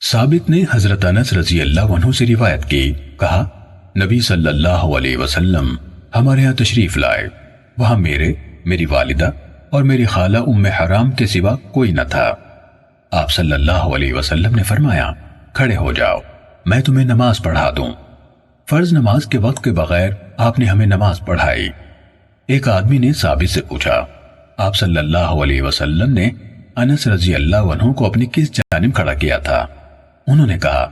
ثابت نے حضرت انس رضی اللہ عنہ سے روایت کی، کہا نبی صلی اللہ علیہ وسلم ہمارے ہاں تشریف لائے، وہاں میری والدہ اور میری خالہ ام حرام کے سوا کوئی نہ تھا۔ آپ صلی اللہ علیہ وسلم نے فرمایا، کھڑے ہو جاؤ، میں تمہیں نماز پڑھا دوں۔ فرض نماز کے وقت کے بغیر آپ نے ہمیں نماز پڑھائی۔ ایک آدمی نے ثابت سے پوچھا، آپ صلی اللہ علیہ وسلم نے انس رضی اللہ عنہ کو اپنی کس جانب کھڑا کیا تھا؟ انہوں نے کہا،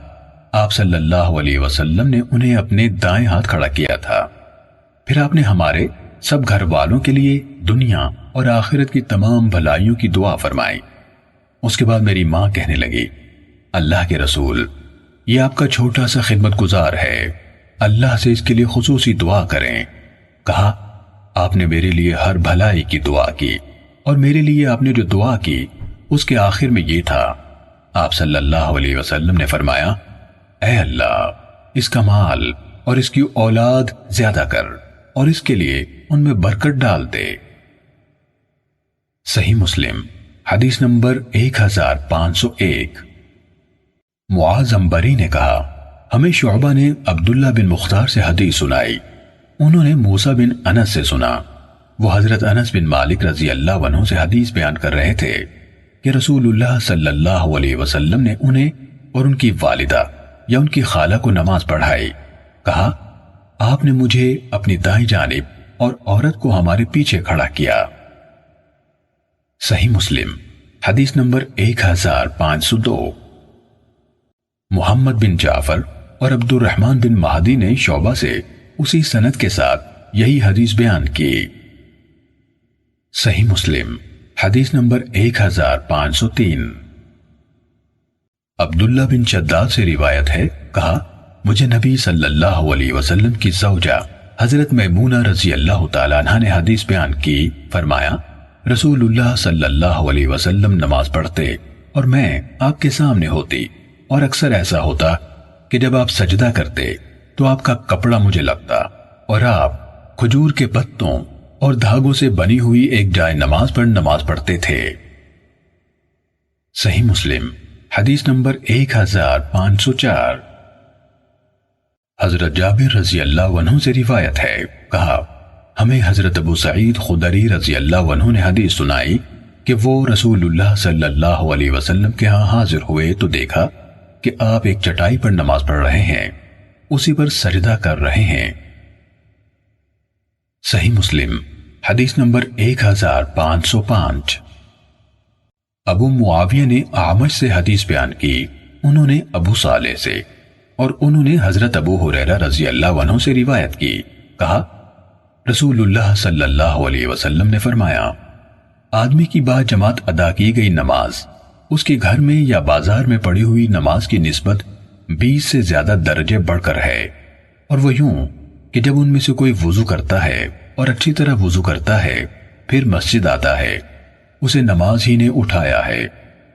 آپ صلی اللہ علیہ وسلم نے انہیں اپنے دائیں ہاتھ کھڑا کیا تھا۔ پھر آپ نے ہمارے سب گھر والوں کے لیے دنیا اور آخرت کی تمام بھلائیوں کی دعا فرمائی۔ اس کے بعد میری ماں کہنے لگی، اللہ کے رسول، یہ آپ کا چھوٹا سا خدمت گزار ہے، اللہ سے اس کے لیے خصوصی دعا کریں۔ کہا، آپ نے میرے لیے ہر بھلائی کی دعا کی، اور میرے لیے آپ نے جو دعا کی اس کے آخر میں یہ تھا۔ آپ صلی اللہ علیہ وسلم نے فرمایا، اے اللہ، اس کا مال اور اس کی اولاد زیادہ کر اور اس کے لیے ان میں برکت ڈال دے۔ صحیح مسلم حدیث نمبر 1501۔ معاذ عنبری نے کہا، ہمیں شعبہ نے عبداللہ بن مختار سے حدیث سنائی، انہوں نے موسیٰ بن انس سے سنا۔ وہ حضرت انس بن مالک رضی اللہ عنہ سے حدیث بیان کر رہے تھے کہ رسول اللہ صلی اللہ علیہ وسلم نے انہیں اور ان کی والدہ یا ان کی خالہ کو نماز پڑھائی۔ کہا، آپ نے مجھے اپنی دائیں جانب اور عورت کو ہمارے پیچھے کھڑا کیا۔ صحیح مسلم حدیث نمبر 1502۔ محمد بن جعفر اور عبد الرحمن بن مہدی نے شعبہ سے اسی سند کے ساتھ یہی حدیث بیان کی۔ صحیح مسلم حدیث نمبر 1503۔ عبداللہ بن شداد سے روایت ہے، کہا، مجھے نبی صلی اللہ علیہ وسلم کی زوجہ حضرت میمونہ رضی اللہ تعالیٰ عنہ نے حدیث بیان کی، فرمایا، رسول اللہ صلی اللہ علیہ وسلم نماز پڑھتے اور میں آپ کے سامنے ہوتی، اور اکثر ایسا ہوتا کہ جب آپ سجدہ کرتے تو آپ کا کپڑا مجھے لگتا اور آپ کھجور کے پتوں اور دھاگوں سے بنی ہوئی ایک جائے نماز پر نماز پڑھتے تھے۔ صحیح مسلم حدیث نمبر 1504۔ حضرت جابر رضی اللہ عنہ سے روایت ہے، کہا، ہمیں حضرت ابو سعید خدری رضی اللہ عنہ نے حدیث سنائی کہ وہ رسول اللہ صلی اللہ علیہ وسلم کے ہاں حاضر ہوئے تو دیکھا کہ آپ ایک چٹائی پر نماز پڑھ رہے ہیں، اسی پر سجدہ کر رہے ہیں۔ صحیح مسلم حدیث نمبر 1505۔ ابو معاویہ نے اعمش سے حدیث بیان کی، انہوں نے ابو صالح سے، اور انہوں نے حضرت ابو ہریرہ رضی اللہ عنہ سے روایت کی، کہا، رسول اللہ صلی اللہ علیہ وسلم نے فرمایا، آدمی کی با جماعت ادا کی گئی نماز اس کے گھر میں یا بازار میں پڑھی ہوئی نماز کی نسبت 20 سے زیادہ درجے بڑھ کر ہے، اور وہ یوں کہ جب ان میں سے کوئی وضو کرتا ہے اور اچھی طرح وضو کرتا ہے پھر مسجد آتا ہے، اسے نماز ہی نے اٹھایا ہے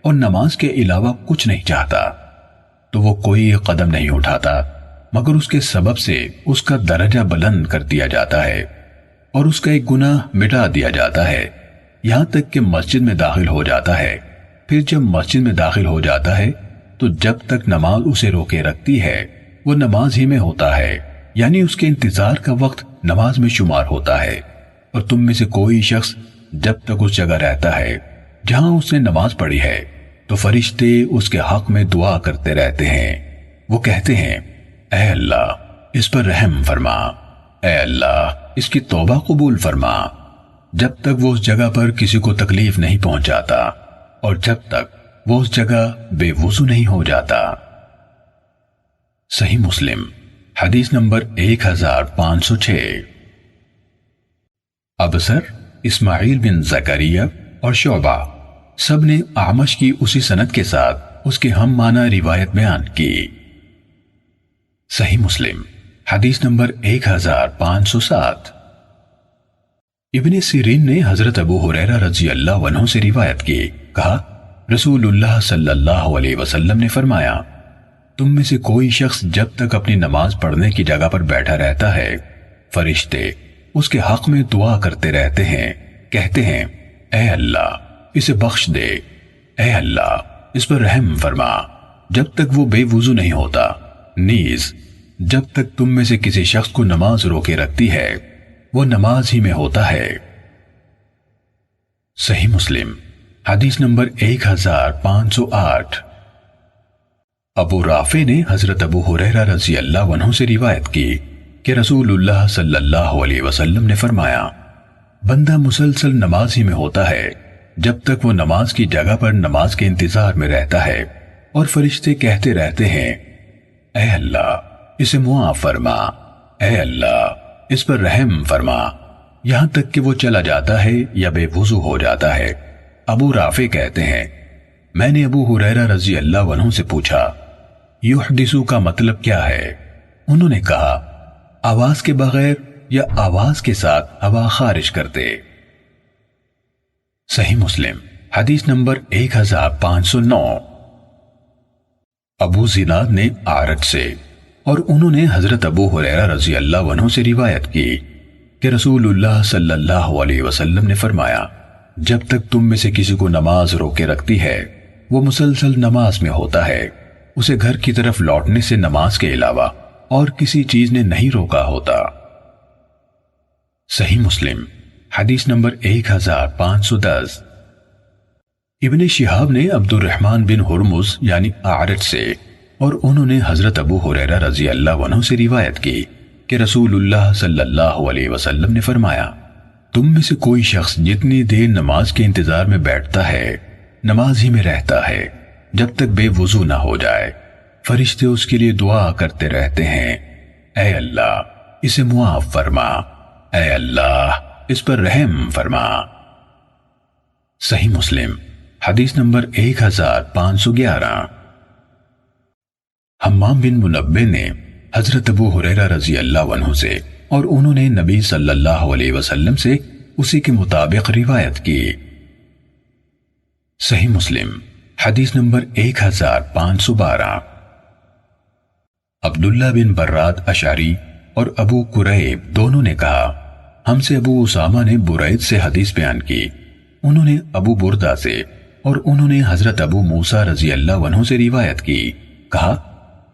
اور نماز کے علاوہ کچھ نہیں چاہتا، تو وہ کوئی قدم نہیں اٹھاتا مگر اس کے سبب سے اس کا درجہ بلند کر دیا جاتا ہے اور اس کا ایک گناہ مٹا دیا جاتا ہے، یہاں تک کہ مسجد میں داخل ہو جاتا ہے۔ پھر جب مسجد میں داخل ہو جاتا ہے تو جب تک نماز اسے روکے رکھتی ہے وہ نماز ہی میں ہوتا ہے، یعنی اس کے انتظار کا وقت نماز میں شمار ہوتا ہے، اور تم میں سے کوئی شخص جب تک اس جگہ رہتا ہے جہاں اس نے نماز پڑھی ہے تو فرشتے اس کے حق میں دعا کرتے رہتے ہیں، وہ کہتے ہیں، اے اللہ اس پر رحم فرما، اے اللہ اس کی توبہ قبول فرما، جب تک وہ اس جگہ پر کسی کو تکلیف نہیں پہنچاتا اور جب تک وہ اس جگہ بے وضو نہیں ہو جاتا۔ صحیح مسلم حدیث نمبر 1506۔ ابصر، اسماعیل بن زکریا اور شعبہ سب نے اعمش کی اسی سند کے ساتھ اس کے ہم معنی روایت بیان کی۔ صحیح مسلم حدیث نمبر 1507۔ ابن سیرین نے حضرت ابو ہریرہ رضی اللہ عنہ سے روایت کی، کہا، رسول اللہ صلی اللہ علیہ وسلم نے فرمایا، تم میں سے کوئی شخص جب تک اپنی نماز پڑھنے کی جگہ پر بیٹھا رہتا ہے فرشتے اس کے حق میں دعا کرتے رہتے ہیں، کہتے ہیں، اے اللہ اسے بخش دے، اے اللہ اس پر رحم فرما، جب تک وہ بے وضو نہیں ہوتا، نیز جب تک تم میں سے کسی شخص کو نماز روکے رکھتی ہے وہ نماز ہی میں ہوتا ہے۔ صحیح مسلم حدیث نمبر 1508۔ ابو رافع نے حضرت ابو ہریرہ رضی اللہ عنہ سے روایت کی کہ رسول اللہ صلی اللہ علیہ وسلم نے فرمایا، بندہ مسلسل نماز ہی میں ہوتا ہے جب تک وہ نماز کی جگہ پر نماز کے انتظار میں رہتا ہے، اور فرشتے کہتے رہتے ہیں، اے اللہ اسے معاف فرما، اے اللہ اس پر رحم فرما، یہاں تک کہ وہ چلا جاتا ہے یا بے وضو ہو جاتا ہے۔ ابو رافع کہتے ہیں، میں نے ابو ہریرہ رضی اللہ عنہ سے پوچھا، یحدثو کا مطلب کیا ہے؟ انہوں نے کہا، آواز کے بغیر یا آواز کے ساتھ ہوا خارج کرتے۔ صحیح مسلم حدیث نمبر 1509۔ ابو زناد نے اعرج سے اور انہوں نے حضرت ابو ہریرہ رضی اللہ عنہ سے روایت کی کہ رسول اللہ صلی اللہ علیہ وسلم نے فرمایا، جب تک تم میں سے کسی کو نماز روکے رکھتی ہے وہ مسلسل نماز میں ہوتا ہے، اسے گھر کی طرف لوٹنے سے نماز کے علاوہ اور کسی چیز نے نہیں روکا ہوتا۔ صحیح مسلم حدیث نمبر 1510۔ ابن شہاب نے عبد الرحمن بن ہرمز یعنی اعرج سے اور انہوں نے حضرت ابو ہریرہ رضی اللہ عنہ سے روایت کی کہ رسول اللہ صلی اللہ علیہ وسلم نے فرمایا، تم میں سے کوئی شخص جتنی دیر نماز کے انتظار میں بیٹھتا ہے نماز ہی میں رہتا ہے جب تک بے وضو نہ ہو جائے، فرشتے اس کے لیے دعا کرتے رہتے ہیں، اے اللہ اسے معاف فرما، اے اللہ اس پر رحم فرما۔ صحیح مسلم حدیث نمبر 1511۔ حمام بن منبہ نے حضرت ابو ہریرہ رضی اللہ عنہ سے اور انہوں نے نبی صلی اللہ علیہ وسلم سے اسی کے مطابق روایت کی۔ صحیح مسلم حدیث نمبر 1512۔ عبداللہ بن براد اشعری اور ابو قریب دونوں نے کہا، ہم سے ابو اسامہ نے برید سے حدیث بیان کی، انہوں نے ابو بردہ سے اور انہوں نے حضرت ابو موسیٰ رضی اللہ عنہ سے روایت کی، کہا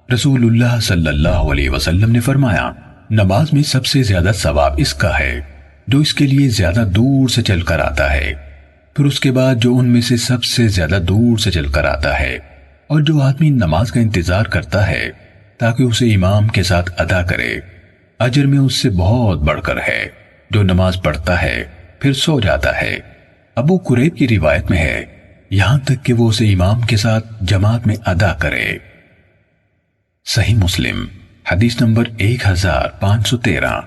رسول اللہ صلی اللہ علیہ وسلم نے فرمایا، نماز میں سب سے زیادہ ثواب اس کا ہے جو اس کے لیے زیادہ دور سے چل کر آتا ہے، پھر اس کے بعد جو ان میں سے سب سے زیادہ دور سے چل کر آتا ہے، اور جو آدمی نماز کا انتظار کرتا ہے تاکہ اسے امام کے ساتھ ادا کرے، اجر میں اس سے بہت بڑھ کر ہے جو نماز پڑھتا ہے پھر سو جاتا ہے۔ ابو قریب کی روایت میں ہے، یہاں تک کہ وہ اسے امام کے ساتھ جماعت میں ادا کرے۔ صحیح مسلم حدیث نمبر 1513۔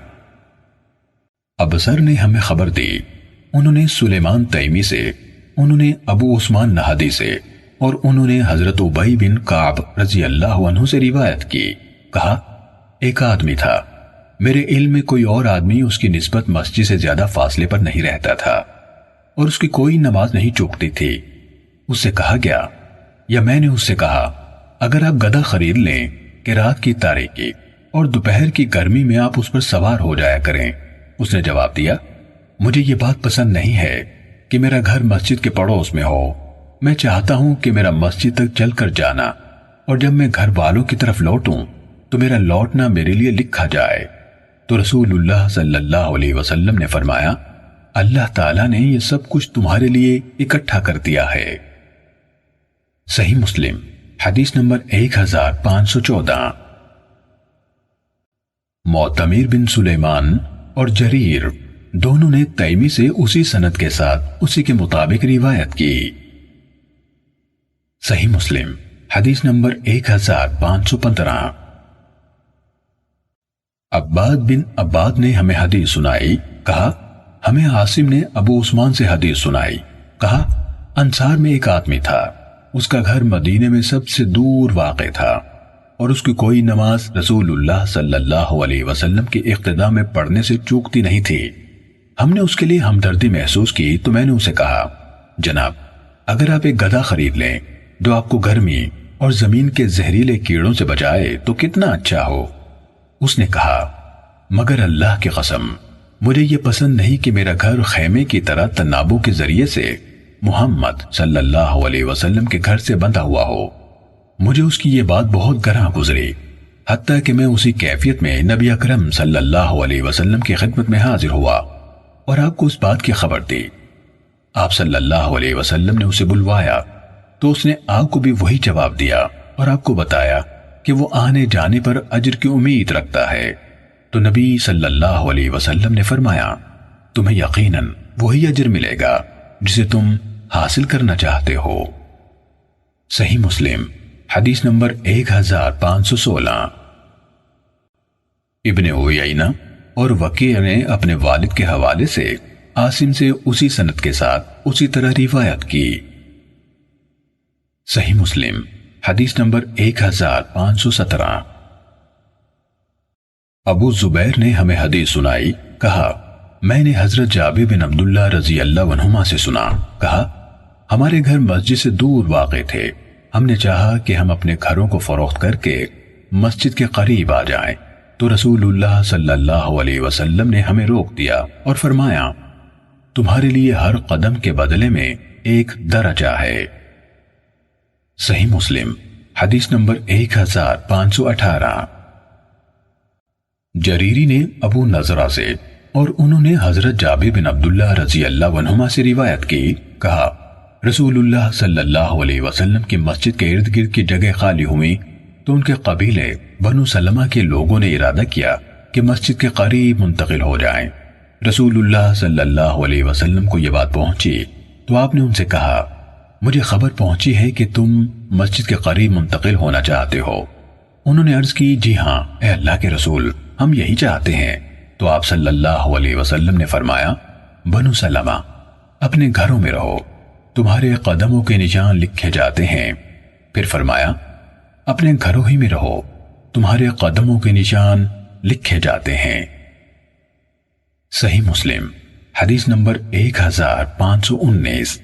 ابصر نے ہمیں خبر دی، انہوں نے سلیمان تیمی سے، انہوں نے ابو عثمان نہدی سے اور انہوں نے حضرت ابی بن کعب رضی اللہ عنہ سے روایت کی، کہا ایک آدمی تھا، میرے علم میں کوئی اور آدمی اس کی نسبت مسجد سے زیادہ فاصلے پر نہیں رہتا تھا اور اس کی کوئی نماز نہیں چوکتی تھی۔ اس سے کہا گیا، یا میں نے اس سے کہا، اگر آپ گدھا خرید لیں کہ رات کی تاریکی اور دوپہر کی گرمی میں آپ اس پر سوار ہو جایا کریں۔ اس نے جواب دیا، مجھے یہ بات پسند نہیں ہے کہ میرا گھر مسجد کے پڑوس میں ہو، میں چاہتا ہوں کہ میرا مسجد تک چل کر جانا اور جب میں گھر والوں کی طرف لوٹوں تو میرا لوٹنا میرے لیے لکھا جائے۔ تو رسول اللہ صلی اللہ علیہ وسلم نے فرمایا، اللہ تعالیٰ نے یہ سب کچھ تمہارے لیے اکٹھا کر دیا ہے۔ صحیح مسلم حدیث نمبر 1514۔ معتمر بن سلیمان اور جریر دونوں نے تیمی سے اسی سند کے ساتھ اسی کے مطابق روایت کی۔ صحیح مسلم حدیث نمبر 1515۔ عباد بن عباد نے ہمیں حدیث سنائی، کہا ہمیں عاصم نے ابو عثمان سے حدیث سنائی، کہا انصار میں ایک آدمی تھا، اس کا گھر مدینے میں سب سے دور واقع تھا اور اس کی کوئی نماز رسول اللہ صلی اللہ علیہ وسلم کی اقتداء میں پڑھنے سے چوکتی نہیں تھی۔ ہم نے اس کے لیے ہمدردی محسوس کی تو میں نے اسے کہا، جناب اگر آپ ایک گدھا خرید لیں جو آپ کو گرمی اور زمین کے زہریلے کیڑوں سے بچائے تو کتنا اچھا ہو۔ اس نے کہا، مگر اللہ کی قسم مجھے یہ پسند نہیں کہ میرا گھر خیمے کی طرح تنابوں کے ذریعے سے محمد صلی اللہ علیہ وسلم کے گھر سے بندھا ہوا ہو۔ مجھے اس کی یہ بات بہت گراں گزری، حتیٰ کہ میں اسی کیفیت میں نبی اکرم صلی اللہ علیہ وسلم کی خدمت میں حاضر ہوا اور آپ کو اس بات کی خبر دی۔ آپ صلی اللہ علیہ وسلم نے اسے بلوایا تو اس نے آپ کو بھی وہی جواب دیا اور آپ کو بتایا کہ وہ آنے جانے پر اجر کی امید رکھتا ہے۔ تو نبی صلی اللہ علیہ وسلم نے فرمایا، تمہیں یقیناً وہی اجر ملے گا جسے تم حاصل کرنا چاہتے ہو۔ صحیح مسلم حدیث نمبر 1516۔ ابن عیینہ اور وکیع نے اپنے والد کے حوالے سے عاصم سے اسی سند کے ساتھ اسی طرح روایت کی۔ صحیح مسلم حدیث نمبر 1517۔ ابو زبیر نے ہمیں حدیث سنائی، کہا میں نے حضرت جابر بن عبداللہ رضی اللہ عنہما سے سنا، کہا ہمارے گھر مسجد سے دور واقع تھے، ہم نے چاہا کہ ہم اپنے گھروں کو فروخت کر کے مسجد کے قریب آ جائیں، تو رسول اللہ صلی اللہ علیہ وسلم نے ہمیں روک دیا اور فرمایا، تمہارے لیے ہر قدم کے بدلے میں ایک درجہ ہے۔ صحیح مسلم حدیث نمبر 1518۔ جریری نے ابو نضرہ سے اور انہوں نے حضرت جابر بن عبداللہ رضی اللہ عنہما سے روایت کی، کہا رسول اللہ صلی اللہ علیہ وسلم کی مسجد کے ارد گرد کی جگہ خالی ہوئی تو ان کے قبیلے بنو سلمہ کے لوگوں نے ارادہ کیا کہ مسجد کے قریب منتقل ہو جائیں۔ رسول اللہ صلی اللہ علیہ وسلم کو یہ بات پہنچی تو آپ نے ان سے کہا، مجھے خبر پہنچی ہے کہ تم مسجد کے قریب منتقل ہونا چاہتے ہو۔ انہوں نے عرض کی، جی ہاں اے اللہ کے رسول، ہم یہی چاہتے ہیں۔ تو آپ صلی اللہ علیہ وسلم نے فرمایا، بنو سلمہ اپنے گھروں میں رہو، تمہارے قدموں کے نشان لکھے جاتے ہیں۔ پھر فرمایا، اپنے گھروں ہی میں رہو، تمہارے قدموں کے نشان لکھے جاتے ہیں۔ صحیح مسلم حدیث نمبر 1519۔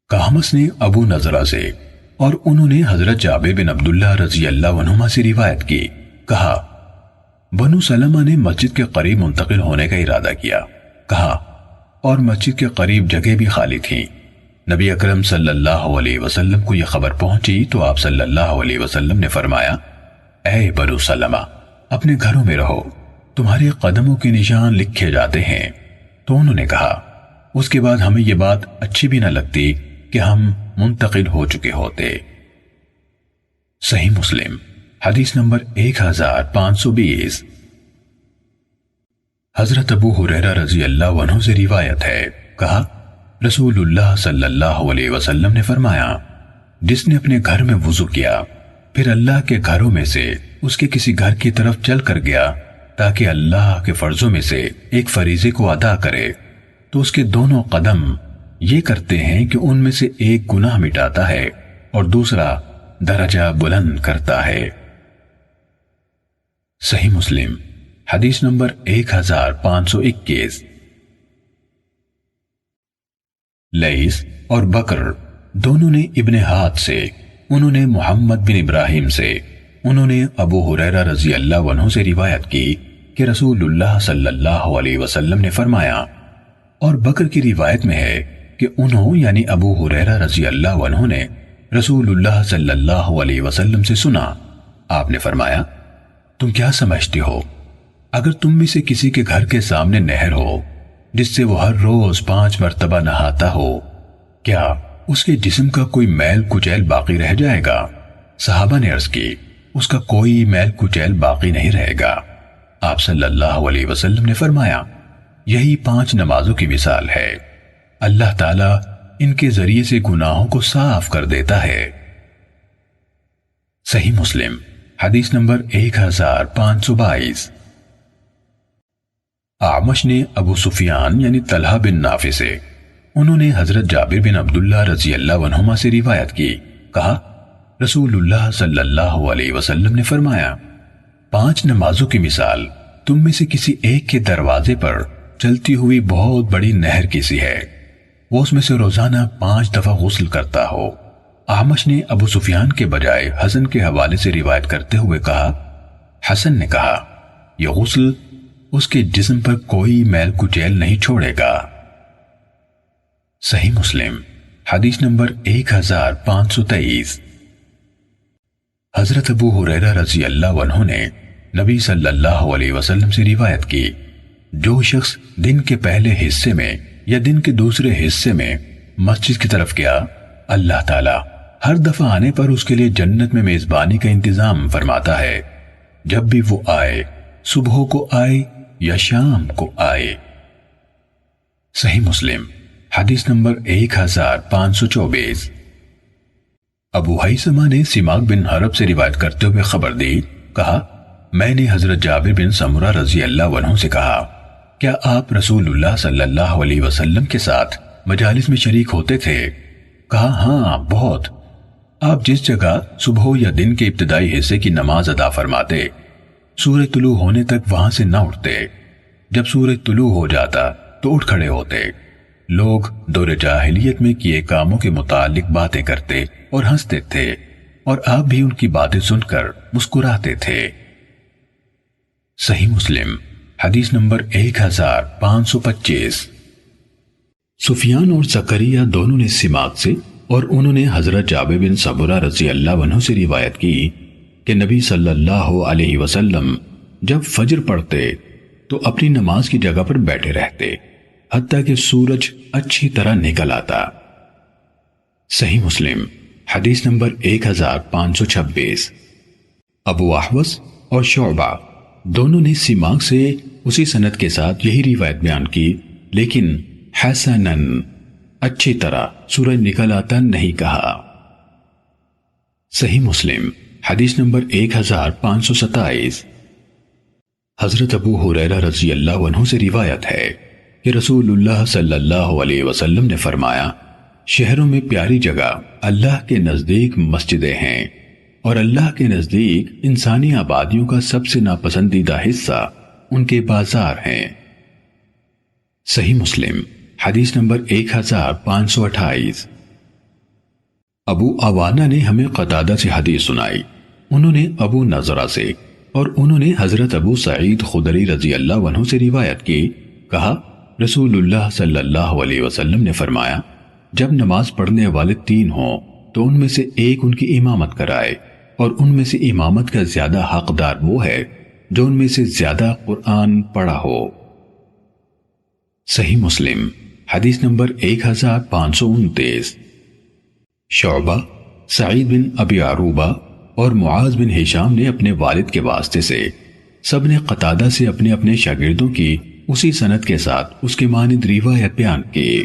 کہمس نے ابو نضرہ سے اور انہوں نے حضرت جابر بن عبداللہ رضی اللہ عنہما سے روایت کی، کہا بنو سلمہ نے مسجد کے قریب منتقل ہونے کا ارادہ کیا، کہا اور مسجد کے قریب جگہ بھی خالی تھی۔ نبی اکرم صلی اللہ علیہ وسلم کو یہ خبر پہنچی تو آپ صلی اللہ علیہ وسلم نے فرمایا، اے بنو سلمہ اپنے گھروں میں رہو، تمہارے قدموں کے نشان لکھے جاتے ہیں۔ تو انہوں نے کہا، اس کے بعد ہمیں یہ بات اچھی بھی نہ لگتی کہ ہم منتقل ہو چکے ہوتے۔ صحیح مسلم حدیث نمبر 1520۔ حضرت ابو ہریرہ رضی اللہ عنہ سے روایت ہے، کہا رسول اللہ صلی اللہ علیہ وسلم نے فرمایا، جس نے اپنے گھر میں وضو کیا پھر اللہ کے گھروں میں سے اس کے کسی گھر کی طرف چل کر گیا تاکہ اللہ کے فرضوں میں سے ایک فریضے کو ادا کرے، تو اس کے دونوں قدم یہ کرتے ہیں کہ ان میں سے ایک گناہ مٹاتا ہے اور دوسرا درجہ بلند کرتا ہے۔ صحیح مسلم حدیث نمبر 1521۔ لیث اور بکر دونوں نے ابن ہاتھ سے، انہوں نے محمد بن ابراہیم سے، انہوں نے ابو ہریرہ رضی اللہ عنہ سے روایت کی کہ رسول اللہ صلی اللہ علیہ وسلم نے فرمایا، اور بکر کی روایت میں ہے کہ انہوں یعنی ابو ہریرہ رضی اللہ عنہ نے رسول اللہ صلی اللہ علیہ وسلم سے سنا، آپ نے فرمایا، تم کیا سمجھتے ہو اگر تم میں سے کسی کے گھر کے سامنے نہر ہو جس سے وہ ہر روز 5 مرتبہ نہاتا ہو، کیا اس کے جسم کا کوئی میل کچیل باقی رہ جائے گا؟ صحابہ نے عرض کی، اس کا کوئی میل کچیل باقی نہیں رہے گا۔ آپ صلی اللہ علیہ وسلم نے فرمایا، یہی 5 نمازوں کی مثال ہے، اللہ تعالیٰ ان کے ذریعے سے گناہوں کو صاف کر دیتا ہے۔ صحیح مسلم حدیث نمبر 1522۔ اعمش نے ابو سفیان یعنی طلحہ بن نافع سے، انہوں نے حضرت جابر بن عبداللہ رضی اللہ عنہما سے روایت کی، کہا رسول اللہ صلی اللہ علیہ وسلم نے فرمایا، 5 نمازوں کی مثال تم میں سے کسی ایک کے دروازے پر چلتی ہوئی بہت بڑی نہر کی سی ہے، وہ اس میں سے روزانہ 5 دفعہ غسل کرتا ہو۔ اعمش نے ابو سفیان کے بجائے حسن کے حوالے سے روایت کرتے ہوئے کہا، حسن نے کہا، یہ غسل اس کے جسم پر کوئی میل کچیل نہیں چھوڑے گا۔ صحیح مسلم حدیث نمبر 1523۔ حضرت ابو ہریرہ رضی اللہ عنہ نے نبی صلی اللہ علیہ وسلم سے روایت کی، جو شخص دن کے پہلے حصے میں یا دن کے دوسرے حصے میں مسجد کی طرف گیا، اللہ تعالیٰ ہر دفعہ آنے پر اس کے لیے جنت میں میزبانی کا انتظام فرماتا ہے، جب بھی وہ آئے، صبح کو آئے یا شام کو آئے۔ صحیح مسلم حدیث نمبر 1524۔ ابو حیثمہ نے سماک بن حرب سے روایت کرتے ہوئے خبر دی، کہا میں نے حضرت جابر بن سمرہ رضی اللہ عنہ سے کہا، کیا آپ رسول اللہ صلی اللہ علیہ وسلم کے ساتھ مجالس میں شریک ہوتے تھے؟ کہا ہاں بہت۔ آپ جس جگہ صبح یا دن کے ابتدائی حصے کی نماز ادا فرماتے، سورج طلوع ہونے تک وہاں سے نہ اٹھتے، جب سورج طلوع ہو جاتا تو اٹھ کھڑے ہوتے۔ لوگ دور جاہلیت میں کیے کاموں کے متعلق باتیں کرتے اور ہنستے تھے، اور آپ بھی ان کی باتیں سن کر مسکراتے تھے۔ صحیح مسلم حدیث نمبر 1525۔ سفیان اور زکریا دونوں نے سماک سے اور انہوں نے حضرت جابر بن سمرہ رضی اللہ عنہ سے روایت کی کہ نبی صلی اللہ علیہ وسلم جب فجر پڑھتے تو اپنی نماز کی جگہ پر بیٹھے رہتے حتیٰ کہ سورج اچھی طرح نکل آتا۔ صحیح مسلم حدیث نمبر 1526۔ ابو احوص اور شعبہ دونوں نے سماک سے اسی سند کے ساتھ یہی روایت بیان کی، لیکن حسنن اچھی طرح سورج نکل آتا نہیں کہا۔ صحیح مسلم حدیث نمبر 1527۔ حضرت ابو ہریرہ رضی اللہ عنہ سے روایت ہے کہ رسول اللہ صلی اللہ علیہ وسلم نے فرمایا، شہروں میں پیاری جگہ اللہ کے نزدیک مسجدیں ہیں، اور اللہ کے نزدیک انسانی آبادیوں کا سب سے ناپسندیدہ حصہ ان کے بازار ہیں۔ صحیح مسلم حدیث نمبر 1528۔ ابو عوانہ نے ہمیں قتادہ سے حدیث سنائی، انہوں نے ابو نضرہ سے اور انہوں نے حضرت ابو سعید خدری رضی اللہ عنہ سے روایت کی، کہا رسول اللہ صلی اللہ علیہ وسلم نے فرمایا، جب نماز پڑھنے والے 3 ہوں تو ان میں سے ایک ان کی امامت کرائے، اور ان میں سے امامت کا زیادہ حقدار وہ ہے جو ان میں سے زیادہ قرآن پڑھا ہو۔ صحیح مسلم حدیث نمبر 1529۔ شعبہ، سعید بن ابی عروبہ اور معاذ بن ہشام نے اپنے والد کے واسطے سے، سب نے قتادہ سے اپنے اپنے شاگردوں کی اسی سند کے ساتھ اس کے مانند روایت بیان کی۔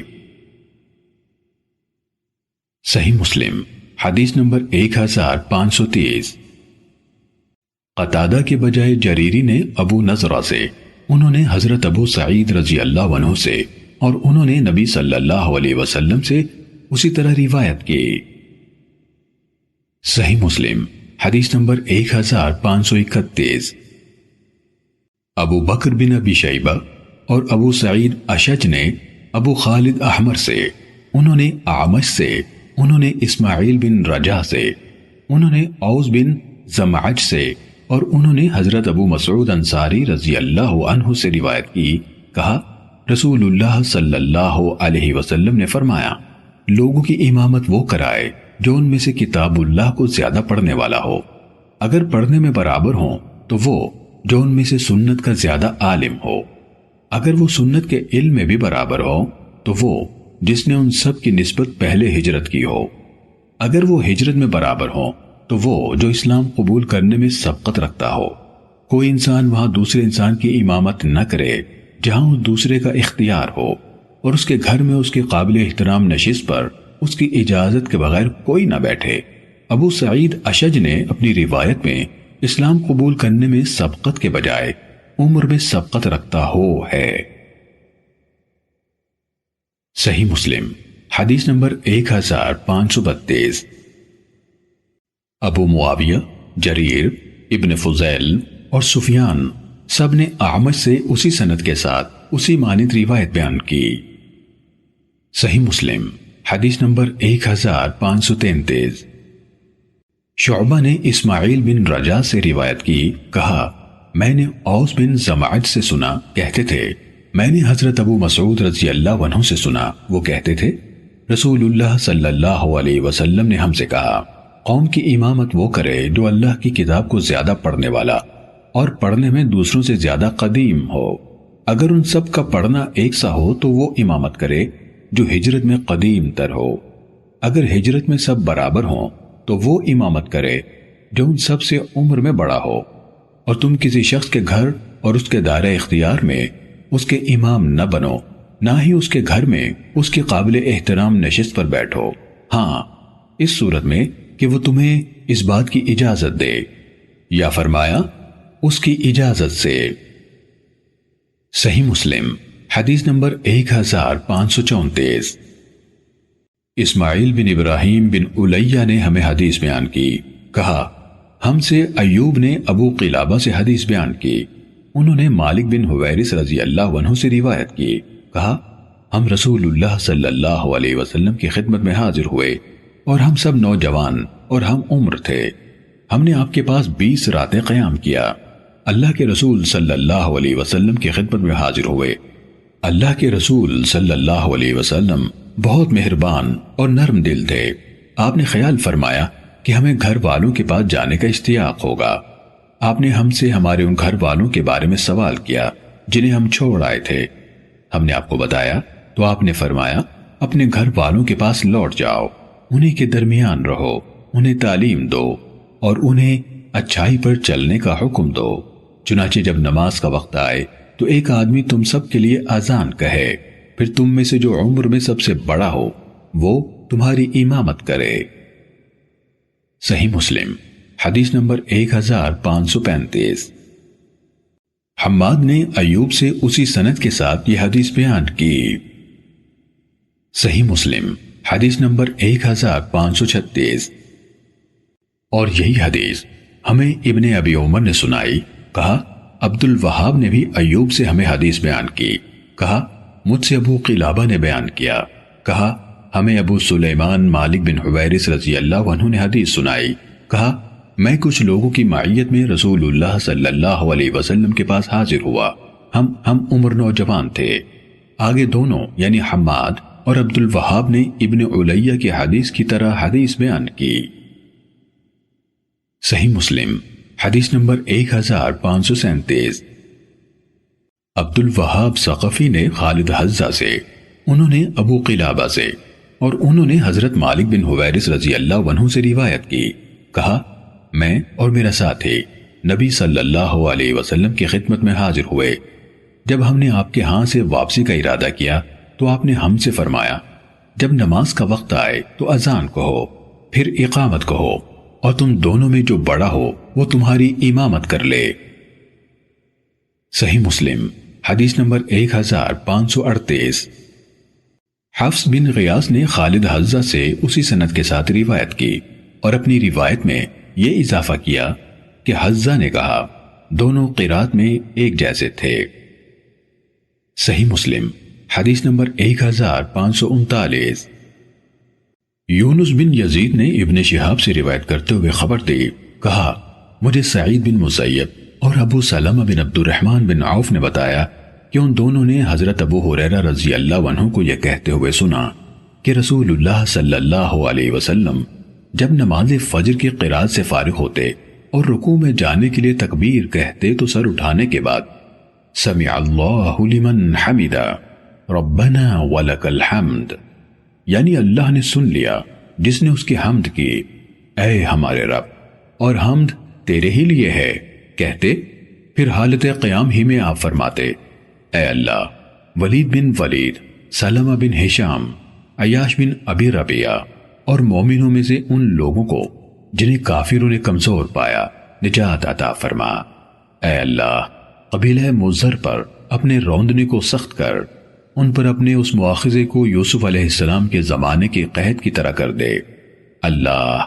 صحیح مسلم حدیث نمبر 1530۔ قتادہ کے بجائے جریری نے ابو نضرہ سے، انہوں نے حضرت ابو سعید رضی اللہ عنہ سے اور انہوں نے نبی صلی اللہ علیہ وسلم سے اسی طرح روایت کی۔ صحیح مسلم حدیث نمبر 1531۔ ابو بکر بن ابی شیبہ اور ابو سعید اشج نے ابو خالد احمر سے، انہوں نے اعمش سے، انہوں نے اسماعیل بن رجا سے، انہوں نے اوس بن زمعج سے اور انہوں نے حضرت ابو مسعود انصاری رضی اللہ عنہ سے روایت کی، کہا رسول اللہ صلی اللہ علیہ وسلم نے فرمایا، لوگوں کی امامت وہ کرائے جو ان میں سے کتاب اللہ کو زیادہ پڑھنے والا ہو، اگر پڑھنے میں برابر ہوں تو وہ جو ان میں سے سنت کا زیادہ عالم ہو، اگر وہ سنت کے علم میں بھی برابر ہو تو وہ جس نے ان سب کی نسبت پہلے ہجرت کی ہو، اگر وہ ہجرت میں برابر ہو تو وہ جو اسلام قبول کرنے میں سبقت رکھتا ہو۔ کوئی انسان وہاں دوسرے انسان کی امامت نہ کرے جہاں اس دوسرے کا اختیار ہو، اور اس کے گھر میں اس کے قابل احترام نشست پر اس کی اجازت کے بغیر کوئی نہ بیٹھے۔ ابو سعید اشج نے اپنی روایت میں اسلام قبول کرنے میں سبقت کے بجائے عمر میں سبقت رکھتا ہو ہے۔ صحیح مسلم حدیث نمبر 1532۔ ابو معاویہ، جریر، ابن فضیل اور سفیان سب نے اعمش سے اسی سند کے ساتھ اسی مانند روایت بیان کی۔ صحیح مسلم حدیث نمبر 1533۔ شعبہ نے اسماعیل بن رجا سے روایت کی، کہا میں نے اوس بن زمعج سے سنا، کہتے تھے میں نے حضرت ابو مسعود رضی اللہ عنہ سے سنا، وہ کہتے تھے رسول اللہ صلی اللہ علیہ وسلم نے ہم سے کہا، قوم کی امامت وہ کرے جو اللہ کی کتاب کو زیادہ پڑھنے والا اور پڑھنے میں دوسروں سے زیادہ قدیم ہو۔ اگر ان سب کا پڑھنا ایک سا ہو تو وہ امامت کرے جو ہجرت میں قدیم تر ہو۔ اگر ہجرت میں سب برابر ہوں تو وہ امامت کرے جو ان سب سے عمر میں بڑا ہو، اور تم کسی شخص کے گھر اور اس کے دائرہ اختیار میں اس کے امام نہ بنو، نہ ہی اس کے گھر میں اس کے قابل احترام نشست پر بیٹھو، ہاں اس صورت میں کہ وہ تمہیں اس بات کی اجازت دے، یا فرمایا اس کی اجازت سے۔ صحیح مسلم حدیث نمبر 1534۔ اسماعیل بن ابراہیم بن الیہ نے ہمیں حدیث بیان کی، کہا ہم سے ایوب نے ابو قلابہ سے حدیث بیان کی، انہوں نے مالک بن حویرث رضی اللہ عنہ سے روایت کی، کہا ہم رسول اللہ صلی اللہ علیہ وسلم کی خدمت میں حاضر ہوئے اور ہم سب نوجوان اور ہم عمر تھے، ہم نے آپ کے پاس 20 راتیں قیام کیا۔ اللہ کے رسول صلی اللہ علیہ وسلم کی خدمت میں حاضر ہوئے، اللہ کے رسول صلی اللہ علیہ وسلم بہت مہربان اور نرم دل تھے، آپ نے خیال فرمایا کہ ہمیں گھر والوں کے پاس جانے کا اشتیاق ہوگا، آپ نے ہم سے ہمارے ان گھر والوں کے بارے میں سوال کیا جنہیں ہم چھوڑ آئے تھے، ہم نے آپ کو بتایا تو آپ نے فرمایا اپنے گھر والوں کے پاس لوٹ جاؤ، انہیں کے درمیان رہو، انہیں تعلیم دو اور انہیں اچھائی پر چلنے کا حکم دو، چنانچہ جب نماز کا وقت آئے تو ایک آدمی تم سب کے لیے اذان کہے، پھر تم میں سے جو عمر میں سب سے بڑا ہو وہ تمہاری امامت کرے۔ صحیح مسلم حدیث نمبر 1535۔ حماد نے ایوب سے اسی سند کے ساتھ یہ حدیث بیان کی۔ صحیح مسلم حدیث نمبر 1536۔ اور یہی حدیث ہمیں ابن ابی عمر نے سنائی، کہا عبد الوہاب نے بھی ایوب سے ہمیں حدیث بیان کی، کہا مجھ سے ابو قلابہ نے بیان کیا، کہا ہمیں ابو سلیمان مالک بن حویرث رضی اللہ عنہ نے حدیث سنائی، کہا میں کچھ لوگوں کی معیت میں رسول اللہ صلی اللہ علیہ وسلم کے پاس حاضر ہوا، ہم عمر نوجوان تھے۔ آگے دونوں یعنی حماد اور عبد الوہاب نے ابن علیہ کی حدیث کی طرح حدیث بیان کی۔ صحیح مسلم حدیث نمبر 1537۔ عبد الوہاب ثقفی نے خالد حذا سے، انہوں نے ابو قلابہ سے اور انہوں نے حضرت مالک بن حویرث رضی اللہ عنہ سے روایت کی، کہا میں اور میرا ساتھی نبی صلی اللہ علیہ وسلم کی خدمت میں حاضر ہوئے، جب ہم نے آپ کے ہاں سے واپسی کا ارادہ کیا تو آپ نے ہم سے فرمایا جب نماز کا وقت آئے تو اذان کہو، پھر اقامت کہو، اور تم دونوں میں جو بڑا ہو وہ تمہاری امامت کر لے۔ صحیح مسلم حدیث نمبر 1538۔ حفص بن غیاث نے خالد حذا سے اسی سند کے ساتھ روایت کی اور اپنی روایت میں یہ اضافہ کیا کہ حذا نے کہا دونوں قرات میں ایک جیسے تھے۔ صحیح مسلم حدیث نمبر 1539۔ یونس بن یزید نے ابن شہاب سے روایت کرتے ہوئے خبر دی، کہا مجھے سعید بن مسیب اور ابو سلمہ بن عبد الرحمن بن عوف نے بتایا کہ ان دونوں نے حضرت ابو ہریرہ رضی اللہ عنہ کو یہ کہتے ہوئے سنا کہ رسول اللہ صلی اللہ علیہ وسلم جب نماز فجر کی قرات سے فارغ ہوتے اور رکوع میں جانے کے لیے تکبیر کہتے تو سر اٹھانے کے بعد سمع اللہ لمن حمدہ ربنا ولک الحمد، یعنی اللہ نے سن لیا جس نے اس کی حمد کی، اے ہمارے رب اور حمد تیرے ہی لیے ہے کہتے، پھر حالت قیام ہی میں آپ فرماتے اے اللہ ولید بن ولید، سلمہ بن ہشام، عیاش بن ابی ربیعہ اور مومنوں میں سے ان لوگوں کو جنہیں کافروں نے کمزور پایا نجات عطا فرما، اے اللہ قبیلہ مضر پر اپنے روندنے کو سخت کر، ان پر اپنے اس مواخذے کو یوسف علیہ السلام کے زمانے کے قحط کی طرح کر دے، اللہ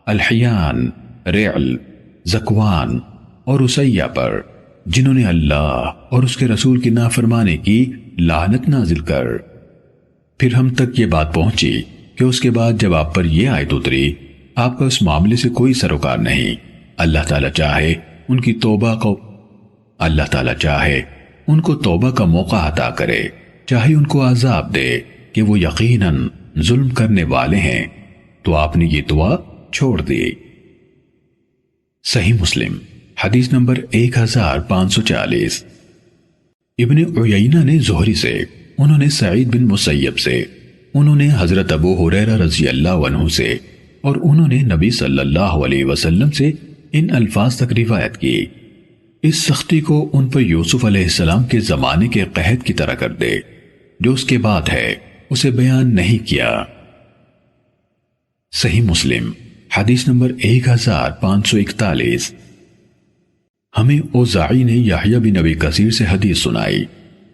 الحیان، رعل، زکوان اور اسیہ پر جنہوں نے اللہ اور اس کے رسول کی نافرمانی کی لعنت نازل کر۔ پھر ہم تک یہ بات پہنچی کہ اس کے بعد جب آپ پر یہ آیت اتری آپ کا اس معاملے سے کوئی سروکار نہیں، اللہ تعالیٰ چاہے ان کو توبہ کا موقع عطا کرے، چاہے ان کو عذاب دے کہ وہ یقیناً ظلم کرنے والے ہیں، تو آپ نے یہ دعا چھوڑ دی۔ صحیح مسلم حدیث نمبر 1540۔ ابن عیینہ نے زہری سے، انہوں نے سعید بن مسیب سے، انہوں نے حضرت ابو ہریرہ رضی اللہ عنہ سے، اور انہوں نے نبی صلی اللہ علیہ وسلم سے ان الفاظ تک روایت کی: اس سختی کو ان پر یوسف علیہ السلام کے زمانے کے قحط کی طرح کر دے، جو اس کے بعد ہے اسے بیان نہیں کیا۔ صحیح مسلم حدیث نمبر 1541۔ ہمیں اوزاعی نے یحییٰ بن ابی کثیر سے حدیث سنائی،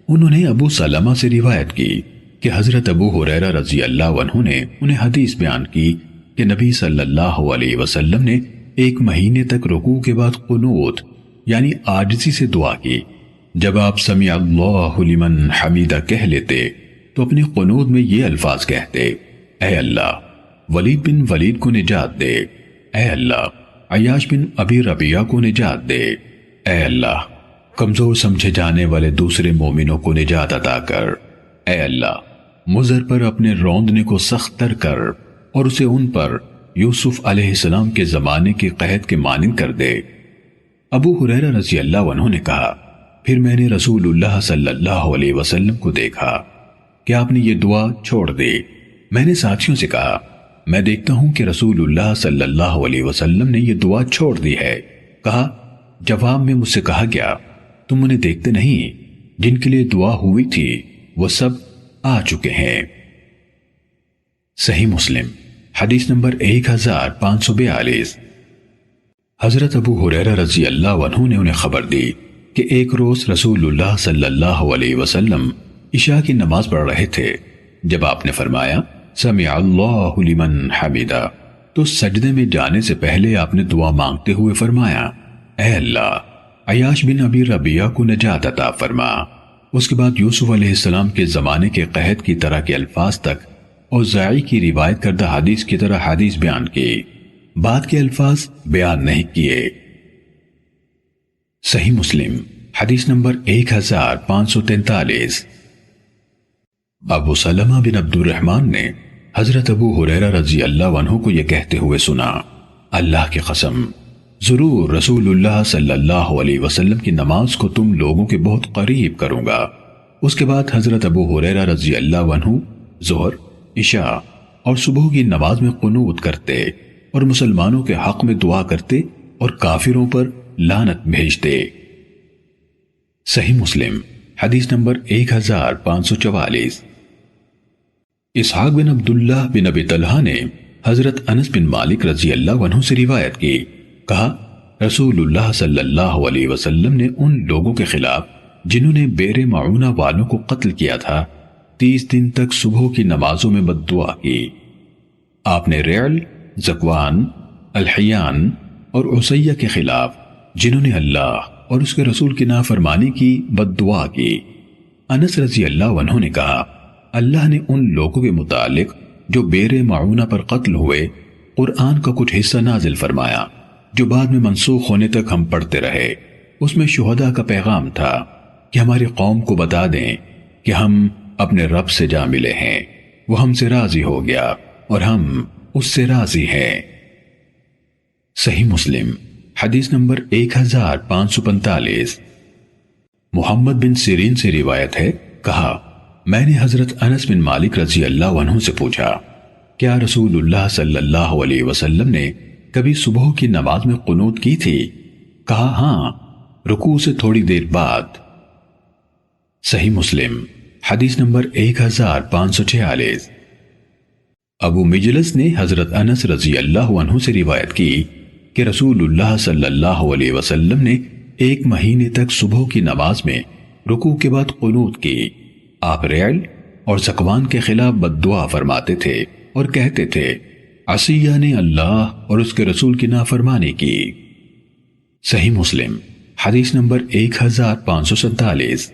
انہوں نے ابو سلمہ سے روایت کی کہ حضرت ابو ہریرہ رضی اللہ عنہ نے انہیں حدیث بیان کی کہ نبی صلی اللہ علیہ وسلم نے 1 مہینے تک رکوع کے بعد قنوت یعنی عاجزی سے دعا کی۔ جب آپ سمع اللہ لمن حمیدہ کہہ لیتے تو اپنی قنوت میں یہ الفاظ کہتے: اے اللہ ولید بن ولید کو نجات دے، اے اللہ عیاش بن ابی ربیعہ کو نجات دے، اے اللہ کمزور سمجھے جانے والے دوسرے مومنوں کو نجات عطا کر، اے اللہ مضر پر اپنے روندنے کو سخت تر کر اور اسے ان پر یوسف علیہ السلام کے زمانے کے قحط کے مانند کر دے۔ ابو ہریرہ رضی اللہ عنہ نے کہا، پھر میں نے رسول اللہ صلی اللہ علیہ وسلم کو دیکھا کہ آپ نے یہ دعا چھوڑ دی۔ میں نے ساتھیوں سے کہا، میں دیکھتا ہوں کہ رسول اللہ صلی اللہ علیہ وسلم نے یہ دعا چھوڑ دی ہے۔ کہا، جواب میں مجھ سے کہا گیا، تم انہیں دیکھتے نہیں جن کے لیے دعا ہوئی تھی وہ سب آ چکے ہیں۔ صحیح مسلم حدیث نمبر 1542۔ حضرت ابو ہریرہ رضی اللہ عنہ نے انہیں خبر دی کہ ایک روز رسول اللہ صلی اللہ علیہ وسلم عشاء کی نماز پڑھ رہے تھے، جب آپ نے فرمایا سمع اللہ لمن حمیدہ، تو سجدے میں جانے سے پہلے آپ نے دعا مانگتے ہوئے فرمایا: اے اللہ عیاش بن ابی ربیعہ کو نجات عطا فرما۔ اس کے بعد یوسف علیہ السلام کے زمانے کے قحط کی طرح کے الفاظ تک اوزاعی کی روایت کردہ حدیث کی طرح حدیث بیان کی، بعد کے الفاظ بیان نہیں کیے۔ صحیح مسلم حدیث نمبر 1543۔ ابو سلمہ بن عبد الرحمن نے حضرت ابو ہریرہ رضی اللہ عنہ کو یہ کہتے ہوئے سنا: اللہ کی قسم، ضرور رسول اللہ صلی اللہ علیہ وسلم کی نماز کو تم لوگوں کے بہت قریب کروں گا۔ اس کے بعد حضرت ابو ہریرہ رضی اللہ عنہ ظہر، عشاء اور صبح کی نماز میں قنوت کرتے اور مسلمانوں کے حق میں دعا کرتے اور کافروں پر لعنت بھیجتے۔ صحیح مسلم حدیث نمبر 1544۔ اسحاق بن عبداللہ بن ابی طلحہ نے حضرت انس بن مالک رضی اللہ عنہ سے روایت کی، کہا رسول اللہ صلی اللہ علیہ وسلم نے ان لوگوں کے خلاف جنہوں نے بئر معونہ والوں کو قتل کیا تھا 30 دن تک صبح کی نمازوں میں بد دعا کی۔ آپ نے ریعل، زکوان، الحیان اور عصیہ کے خلاف جنہوں نے اللہ اور اس کے رسول کی نافرمانی کی بد دعا کی۔ انس رضی اللہ عنہ نے کہا، اللہ نے ان لوگوں کے متعلق جو بئر معونہ پر قتل ہوئے قرآن کا کچھ حصہ نازل فرمایا جو بعد میں منسوخ ہونے تک ہم پڑھتے رہے۔ اس میں شہداء کا پیغام تھا کہ ہماری قوم کو بتا دیں کہ ہم اپنے رب سے جا ملے ہیں، وہ ہم سے راضی ہو گیا اور ہم اس سے راضی ہیں۔ صحیح مسلم حدیث نمبر 1545۔ محمد بن سیرین سے روایت ہے، کہا میں نے حضرت انس بن مالک رضی اللہ عنہ سے پوچھا، کیا رسول اللہ صلی اللہ علیہ وسلم نے کبھی صبح کی نماز میں قنوت کی تھی؟ کہا ہاں، رکوع سے تھوڑی دیر بعد۔ صحیح مسلم حدیث نمبر 1546۔ ابو مجلس نے حضرت انس رضی اللہ عنہ سے روایت کی کہ رسول اللہ صلی اللہ علیہ وسلم نے 1 مہینے تک صبح کی نماز میں رکوع کے بعد قنوت کی۔ آپ ریعل اور زکوان کے خلاف بد دعا فرماتے تھے اور کہتے تھے، عصیہ نے اللہ اور اس کے رسول کی نافرمانی کی۔ صحیح مسلم حدیث نمبر 1547۔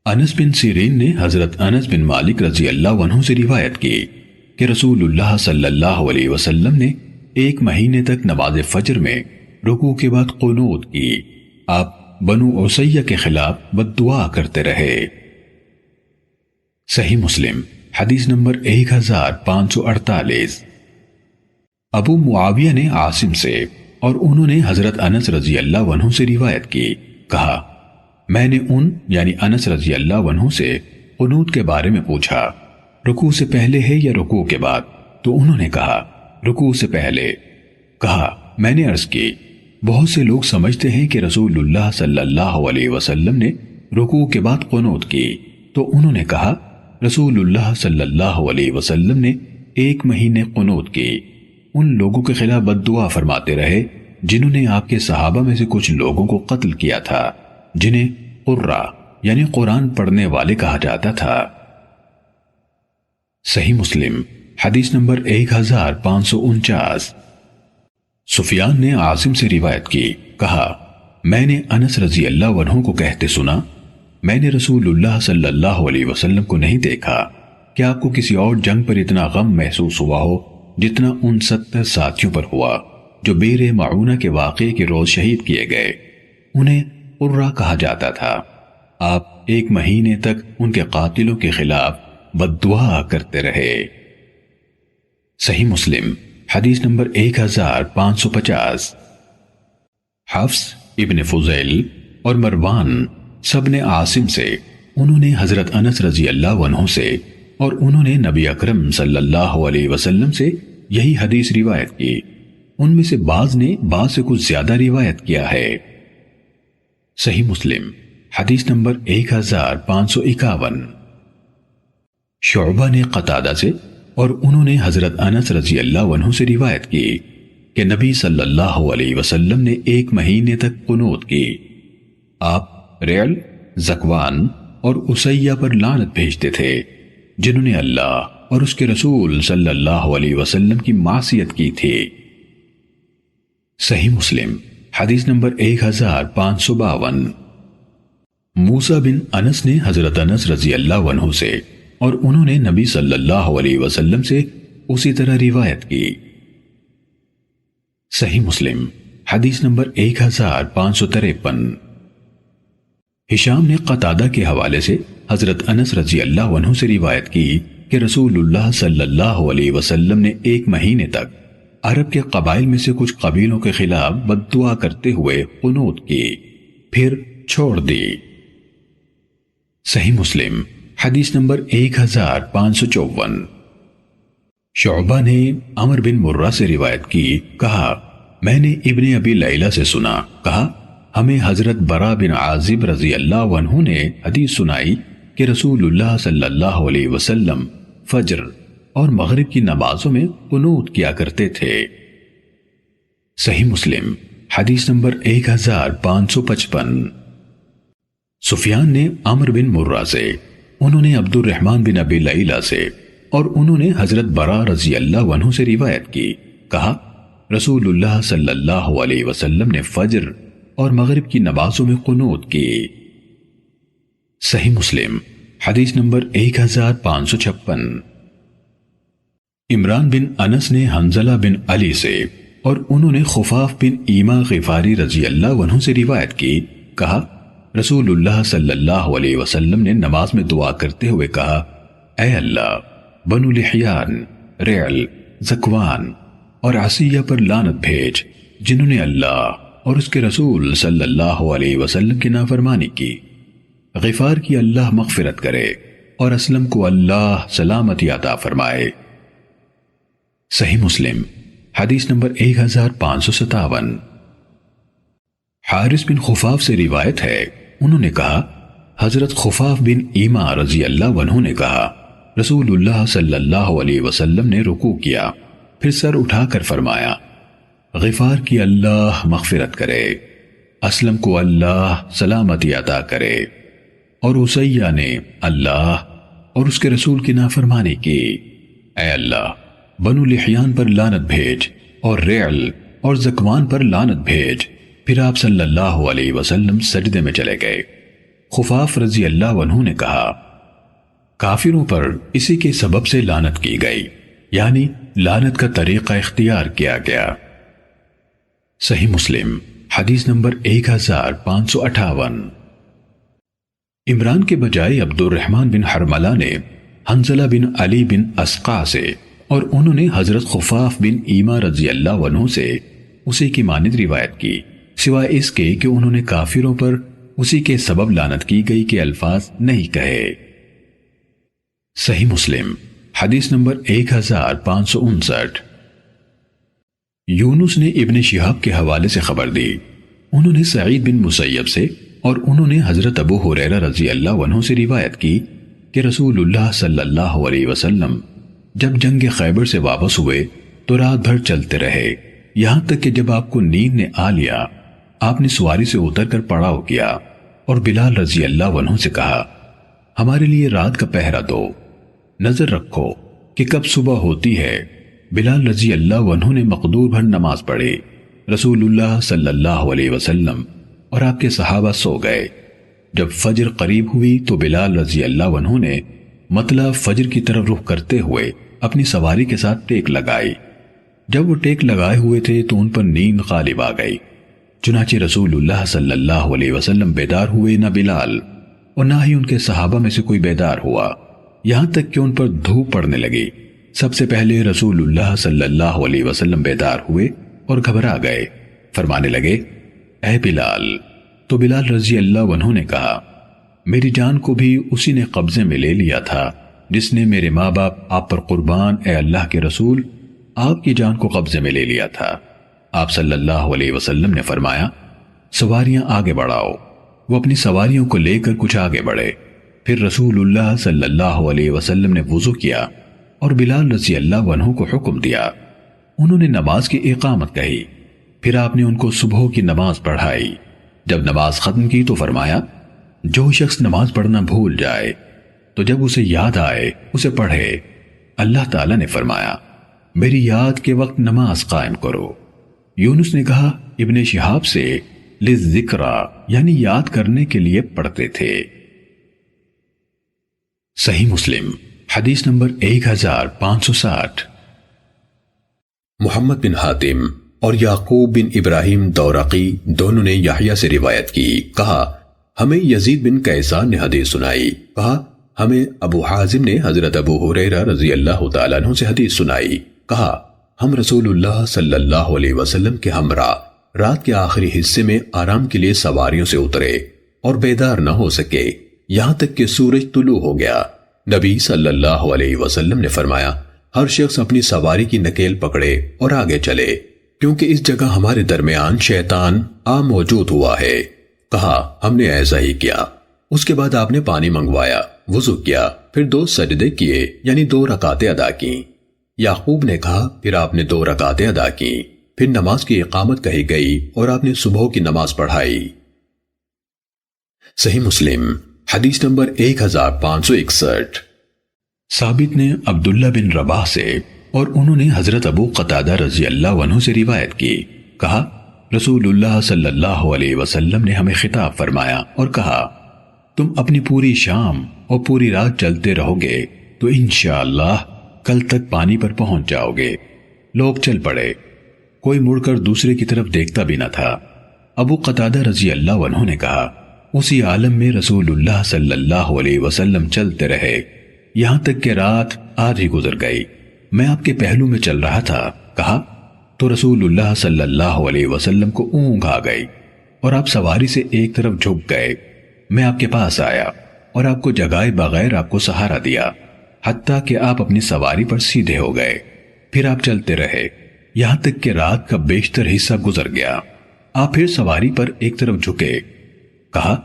انس بن سیرین نے حضرت انس بن مالک رضی اللہ عنہ سے روایت کی کہ رسول اللہ صلی اللہ علیہ وسلم نے 1 مہینے تک نماز فجر میں رکوع کے بعد قنوت کی۔ آپ بنو عصیہ کے خلاف بد دعا کرتے رہے۔ صحیح مسلم حدیث نمبر 1548۔ ابو معاویہ نے عاصم سے اور انہوں نے حضرت انس رضی اللہ عنہ سے روایت کی، کہا میں نے یعنی انس رضی اللہ عنہ سے قنوت کے بارے میں پوچھا، رکوع سے پہلے ہے یا رکوع کے بعد؟ تو انہوں نے کہا رکوع سے پہلے۔ کہا میں نے عرض کی بہت سے لوگ سمجھتے ہیں کہ رسول اللہ صلی اللہ علیہ وسلم نے رکوع کے بعد قنوت کی، تو انہوں نے کہا رسول اللہ صلی اللہ علیہ وسلم نے 1 مہینے قنوت کی، ان لوگوں کے خلاف بد دعا فرماتے رہے جنہوں نے آپ کے صحابہ میں سے کچھ لوگوں کو قتل کیا تھا، جنہیں قرہ یعنی قرآن پڑھنے والے کہا جاتا تھا۔ صحیح مسلم حدیث نمبر 1549۔ سفیان نے عاصم سے روایت کی، کہا میں نے انس رضی اللہ عنہ کو کہتے سنا، میں نے رسول اللہ صلی اللہ علیہ وسلم کو نہیں دیکھا کہ آپ کو کسی اور جنگ پر اتنا غم محسوس ہوا ہو جتنا ان 70 ساتھیوں پر ہوا جو بئر معونہ کے واقعے کے روز شہید کیے گئے۔ انہیں قرہ کہا جاتا تھا۔ آپ 1 مہینے تک ان کے قاتلوں کے خلاف بد دعا کرتے رہے۔ صحیح مسلم حدیث نمبر 1550۔ حفص ابن فضیل اور مروان سب نے عاصم سے، انہوں نے حضرت انس رضی اللہ عنہ سے اور انہوں نے نبی اکرم صلی اللہ علیہ وسلم سے یہی حدیث روایت کی۔ ان میں سے بعض نے بعض سے کچھ زیادہ روایت کیا ہے۔ صحیح مسلم حدیث نمبر 1551۔ شعبہ نے قتادہ سے اور انہوں نے حضرت انس رضی اللہ عنہ سے روایت کی کہ نبی صلی اللہ علیہ وسلم نے 1 مہینے تک قنوت کی۔ آپ ریل، زکوان اور اسیہ پر لعنت بھیجتے تھے جنہوں نے اللہ اور اس کے رسول صلی اللہ علیہ وسلم کی معصیت کی تھی۔ صحیح مسلم حدیث نمبر 1552۔ موسیٰ بن انس نے حضرت انس رضی اللہ عنہ سے اور انہوں نے نبی صلی اللہ علیہ وسلم سے اسی طرح روایت کی۔ صحیح مسلم حدیث نمبر 1553۔ ہشام نے قتادہ کے حوالے سے حضرت انس رضی اللہ عنہ سے روایت کی کہ رسول اللہ صلی اللہ علیہ وسلم نے 1 مہینے تک عرب کے قبائل میں سے کچھ قبیلوں کے خلاف بد دعا کرتے ہوئے قنوت کی، پھر چھوڑ دی۔ صحیح مسلم حدیث نمبر 1554۔ شعبہ نے عمر بن مرہ سے روایت کی، کہا میں نے ابن ابی لیلہ سے سنا، کہا ہمیں حضرت برا بن عازب رضی اللہ عنہ نے حدیث سنائی کہ رسول اللہ صلی اللہ علیہ وسلم فجر اور مغرب کی نمازوں میں قنوت کیا کرتے تھے۔ صحیح مسلم حدیث نمبر 1555۔ سفیان نے عمر بن مرہ سے، انہوں نے عبد الرحمن بن ابی لیلہ سے اور انہوں نے حضرت برا رضی اللہ عنہ سے روایت کی، کہا رسول اللہ صلی اللہ علیہ وسلم نے فجر اور مغرب کی نمازوں میں قنوت کی۔ صحیح مسلم حدیث نمبر 1556۔ عمران بن انس نے حنظلہ بن علی سے اور انہوں نے خفاف بن ایما غفاری رضی اللہ عنہ سے روایت کی، کہا رسول اللہ صلی اللہ علیہ وسلم نے نماز میں دعا کرتے ہوئے کہا اے اللہ بنو لحیان، ریل، زکوان اور عصیہ پر لعنت بھیج جنہوں نے اللہ اور اس کے رسول صلی اللہ علیہ وسلم کی نافرمانی کی۔ غفار کی اللہ مغفرت کرے اور اسلم کو اللہ سلامتی عطا فرمائے۔ صحیح مسلم حدیث نمبر 1557۔ حارث بن خفاف سے روایت ہے، انہوں نے کہا حضرت خفاف بن ایما رضی اللہ عنہ نے کہا رسول اللہ صلی اللہ علیہ وسلم نے رکوع کیا، پھر سر اٹھا کر فرمایا غفار کی اللہ مغفرت کرے، اسلم کو اللہ سلامتی عطا کرے، اور اسیہ نے اللہ اور اس کے رسول کی نافرمانی کی۔ اے اللہ بنو لحیان پر لعنت بھیج اور ریل اور زکوان پر لعنت بھیج۔ پھر آپ صلی اللہ علیہ وسلم سجدے میں چلے گئے۔ خفاف رضی اللہ عنہ نے کہا کافروں پر اسی کے سبب سے لعنت کی گئی، یعنی لعنت کا طریقہ اختیار کیا گیا۔ صحیح مسلم حدیث نمبر 1558۔ عمران کے بجائے عبد الرحمن بن حرملہ نے حنظلہ بن علی بن اسقع سے اور انہوں نے حضرت خفاف بن ایما رضی اللہ عنہ سے اسی کی مانند روایت کی، سوائے اس کے کہ انہوں نے کافروں پر اسی کے سبب لعنت کی گئی کے الفاظ نہیں کہے۔ صحیح مسلم حدیث نمبر 1559۔ یونس نے ابن شہاب کے حوالے سے خبر دی، انہوں نے سعید بن مسیب سے اور انہوں نے حضرت ابو ہریرہ رضی اللہ عنہ سے روایت کی کہ رسول اللہ صلی اللہ علیہ وسلم جب جنگ خیبر سے واپس ہوئے تو رات بھر چلتے رہے، یہاں تک کہ جب آپ کو نیند نے آ لیا آپ نے سواری سے اتر کر پڑاؤ کیا اور بلال رضی اللہ عنہ سے کہا ہمارے لیے رات کا پہرا دو، نظر رکھو کہ کب صبح ہوتی ہے۔ بلال رضی اللہ عنہ نے مقدور بھر نماز پڑھی، رسول اللہ صلی اللہ علیہ وسلم اور آپ کے صحابہ سو گئے۔ جب فجر قریب ہوئی تو بلال رضی اللہ عنہ نے مطلع فجر کی طرف رخ کرتے ہوئے اپنی سواری کے ساتھ ٹیک لگائی۔ جب وہ ٹیک لگائے ہوئے تھے تو ان پر نیند غالب آ گئی، چنانچہ رسول اللہ صلی اللہ علیہ وسلم بیدار ہوئے نہ بلال اور نہ ہی ان کے صحابہ میں سے کوئی بیدار ہوا، یہاں تک کہ ان پر دھوپ پڑنے لگی۔ سب سے پہلے رسول اللہ صلی اللہ علیہ وسلم بیدار ہوئے اور گھبرا گئے، فرمانے لگے اے بلال۔ تو بلال رضی اللہ عنہ نے کہا میری جان کو بھی اسی نے قبضے میں لے لیا تھا جس نے میرے ماں باپ آپ پر قربان، اے اللہ کے رسول آپ کی جان کو قبضے میں لے لیا تھا۔ آپ صلی اللہ علیہ وسلم نے فرمایا سواریاں آگے بڑھاؤ۔ وہ اپنی سواریوں کو لے کر کچھ آگے بڑھے، پھر رسول اللہ صلی اللہ علیہ وسلم نے وضو کیا اور بلال رضی اللہ عنہ کو حکم دیا، انہوں نے نماز کی اقامت کہی، پھر آپ نے ان کو صبح کی نماز پڑھائی۔ جب نماز ختم کی تو فرمایا جو شخص نماز پڑھنا بھول جائے تو جب اسے یاد آئے اسے پڑھے۔ اللہ تعالیٰ نے فرمایا میری یاد کے وقت نماز قائم کرو۔ یونس نے کہا ابن شہاب سے للذکرى یعنی یاد کرنے کے لیے پڑھتے تھے۔ صحیح مسلم حدیث نمبر 1560۔ محمد بن حاتم اور یعقوب بن ابراہیم دورقی دونوں نے یحییٰ سے روایت کی، کہا ہمیں یزید بن کیسان نے حدیث سنائی، کہا ہمیں ابو حازم نے حضرت ابو ہریرہ رضی اللہ تعالیٰ عنہ سے حدیث سنائی، کہا ہم رسول اللہ صلی اللہ علیہ وسلم کے ہمراہ رات کے آخری حصے میں آرام کے لیے سواریوں سے اترے اور بیدار نہ ہو سکے یہاں تک کہ سورج طلوع ہو گیا۔ نبی صلی اللہ علیہ وسلم نے فرمایا ہر شخص اپنی سواری کی نکیل پکڑے اور آگے چلے، کیونکہ اس جگہ ہمارے درمیان شیطان موجود ہوا ہے۔ کہا ہم نے ایسا ہی کیا۔ اس کے بعد آپ نے پانی منگوایا، وضو کیا، پھر 2 سجدے کیے یعنی 2 رکعتیں ادا کی۔ یعقوب نے کہا پھر آپ نے 2 رکعتیں ادا کی، پھر نماز کی اقامت کہی گئی اور آپ نے صبح کی نماز پڑھائی۔ صحیح مسلم حدیث نمبر 1561۔ ثابت نے عبداللہ بن رباح سے اور انہوں نے حضرت ابو قتادہ رضی اللہ عنہ سے روایت کی، کہا رسول اللہ صلی اللہ علیہ وسلم نے ہمیں خطاب فرمایا اور کہا تم اپنی پوری شام اور پوری رات چلتے رہو گے تو انشاءاللہ کل تک پانی پر پہنچ جاؤ گے۔ لوگ چل پڑے، کوئی مڑ کر دوسرے کی طرف دیکھتا بھی نہ تھا۔ ابو قتادہ رضی اللہ عنہ نے کہا اسی عالم میں رسول اللہ صلی اللہ علیہ وسلم چلتے رہے یہاں تک کہ رات آدھی گزر گئی، میں آپ کے پہلو میں چل رہا تھا۔ کہا تو رسول اللہ صلی اللہ علیہ وسلم کو اونگ آ گئی اور آپ سواری سے ایک طرف جھک گئے۔ میں آپ کے پاس آیا اور آپ کو جگائے بغیر آپ کو سہارا دیا حتیٰ کہ آپ اپنی سواری پر سیدھے ہو گئے، پھر آپ چلتے رہے یہاں تک کہ رات کا بیشتر حصہ گزر گیا۔ آپ پھر سواری پر ایک طرف جھکے۔ کہا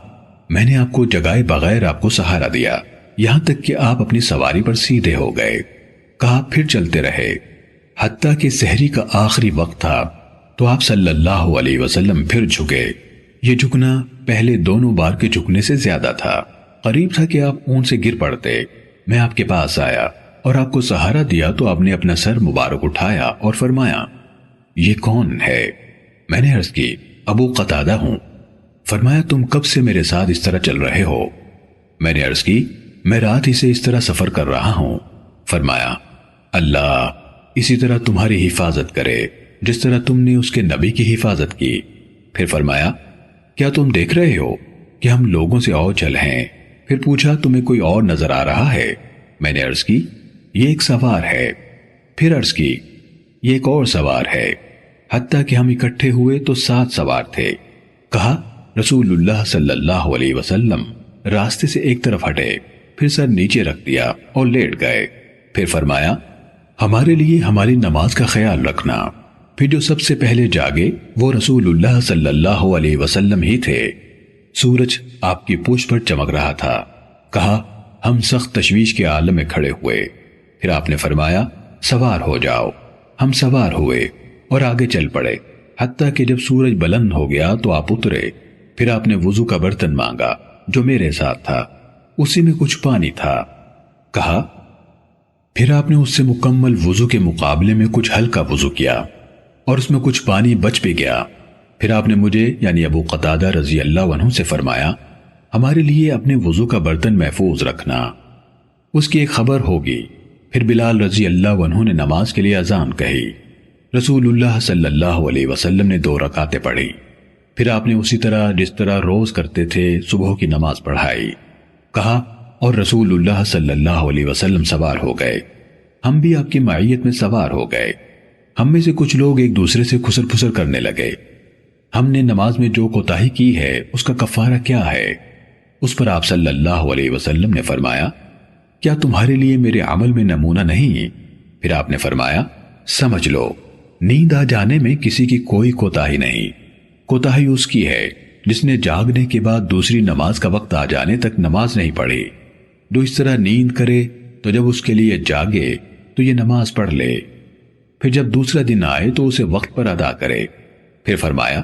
میں نے آپ کو جگائے بغیر آپ کو سہارا دیا یہاں تک کہ آپ اپنی سواری پر سیدھے ہو گئے۔ کہا پھر چلتے رہے حتیٰ کہ سحری کا آخری وقت تھا تو آپ صلی اللہ علیہ وسلم پھر جھکے۔ یہ جھکنا پہلے دونوں بار کے جھکنے سے زیادہ تھا، قریب تھا کہ آپ اون سے گر پڑتے۔ میں آپ کے پاس آیا اور آپ کو سہارا دیا تو آپ نے اپنا سر مبارک اٹھایا اور فرمایا یہ کون ہے؟ میں نے عرض کی ابو قتادہ ہوں۔ فرمایا تم کب سے میرے ساتھ اس طرح چل رہے ہو؟ میں نے عرض کی میں رات ہی سے اس طرح سفر کر رہا ہوں۔ فرمایا اللہ اسی طرح تمہاری حفاظت کرے جس طرح تم نے اس کے نبی کی حفاظت کی۔ پھر فرمایا کیا تم دیکھ رہے ہو کہ ہم لوگوں سے اوجھل ہیں؟ پھر پوچھا تمہیں کوئی اور نظر آ رہا ہے؟ میں نے عرض کی یہ ایک سوار ہے۔ پھر عرض کی یہ ایک اور سوار ہے۔ حتیٰ کہ ہم اکٹھے ہوئے تو 7 سوار تھے۔ کہا رسول اللہ صلی اللہ علیہ وسلم راستے سے ایک طرف ہٹے، پھر سر نیچے رکھ دیا اور لیٹ گئے۔ پھر فرمایا ہمارے لیے ہماری نماز کا خیال رکھنا۔ پھر جو سب سے پہلے جاگے وہ رسول اللہ صلی اللہ علیہ وسلم ہی تھے۔ سورج آپ کی پوچھ پر چمک رہا تھا۔ کہا ہم سخت تشویش کے عالم میں کھڑے ہوئے۔ پھر آپ نے فرمایا سوار ہو جاؤ۔ ہم سوار ہوئے اور آگے چل پڑے، حتیٰ کہ جب سورج بلند ہو گیا تو آپ اترے۔ پھر آپ نے وضو کا برتن مانگا جو میرے ساتھ تھا، اسی میں کچھ پانی تھا۔ کہا پھر آپ نے اس سے مکمل وضو کے مقابلے میں کچھ ہلکا وضو کیا اور اس میں کچھ پانی بچ بھی گیا۔ پھر آپ نے مجھے یعنی ابو قتادہ رضی اللہ عنہ سے فرمایا ہمارے لیے اپنے وضو کا برتن محفوظ رکھنا، اس کی ایک خبر ہوگی۔ پھر بلال رضی اللہ عنہ نے نماز کے لیے اذان کہی۔ رسول اللہ صلی اللہ علیہ وسلم نے 2 رکعتیں پڑھی۔ پھر آپ نے اسی طرح جس طرح روز کرتے تھے صبح کی نماز پڑھائی۔ کہا اور رسول اللہ صلی اللہ علیہ وسلم سوار ہو گئے، ہم بھی آپ کی معیت میں سوار ہو گئے۔ ہم میں سے کچھ لوگ ایک دوسرے سے خسر پھسر کرنے لگے، ہم نے نماز میں جو کوتاہی کی ہے اس کا کفارہ کیا ہے؟ اس پر آپ صلی اللہ علیہ وسلم نے فرمایا کیا تمہارے لیے میرے عمل میں نمونہ نہیں؟ پھر آپ نے فرمایا سمجھ لو نیند آ جانے میں کسی کی کوئی کوتاہی نہیں، کوتاہی اس کی ہے جس نے جاگنے کے بعد دوسری نماز کا وقت آ جانے تک نماز نہیں پڑھی۔ جو اس طرح نیند کرے تو جب اس کے لیے جاگے تو یہ نماز پڑھ لے، پھر جب دوسرا دن آئے تو اسے وقت پر ادا کرے۔ پھر فرمایا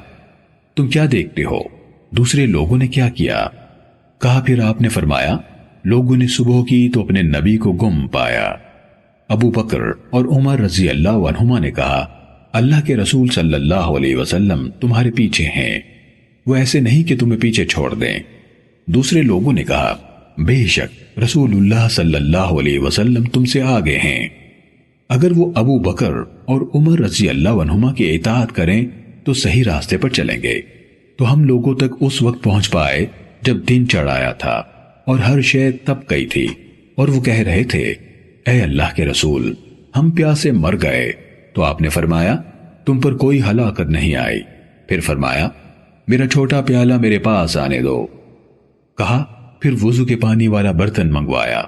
تم کیا دیکھتے ہو دوسرے لوگوں نے کیا کیا؟ کہا پھر آپ نے فرمایا لوگوں نے صبح کی تو اپنے نبی کو گم پایا۔ ابو بکر اور عمر رضی اللہ عنہما نے کہا اللہ کے رسول صلی اللہ علیہ وسلم تمہارے پیچھے ہیں، وہ ایسے نہیں کہ تمہیں پیچھے چھوڑ دیں۔ دوسرے لوگوں نے کہا بے شک رسول اللہ صلی اللہ علیہ وسلم تم سے آگے ہیں، اگر وہ ابو بکر اور عمر رضی اللہ عنہما کی اطاعت کریں تو صحیح راستے پر چلیں گے۔ تو ہم لوگوں تک اس وقت پہنچ پائے جب دن چڑھ آیا تھا اور ہر شے تپ گئی تھی، اور وہ کہہ رہے تھے اے اللہ کے رسول ہم پیاسے مر گئے۔ تو آپ نے فرمایا تم پر کوئی ہلاکت نہیں آئی۔ پھر فرمایا میرا چھوٹا پیالہ میرے پاس آنے دو۔ کہا پھر وضو کے پانی والا برتن منگوایا۔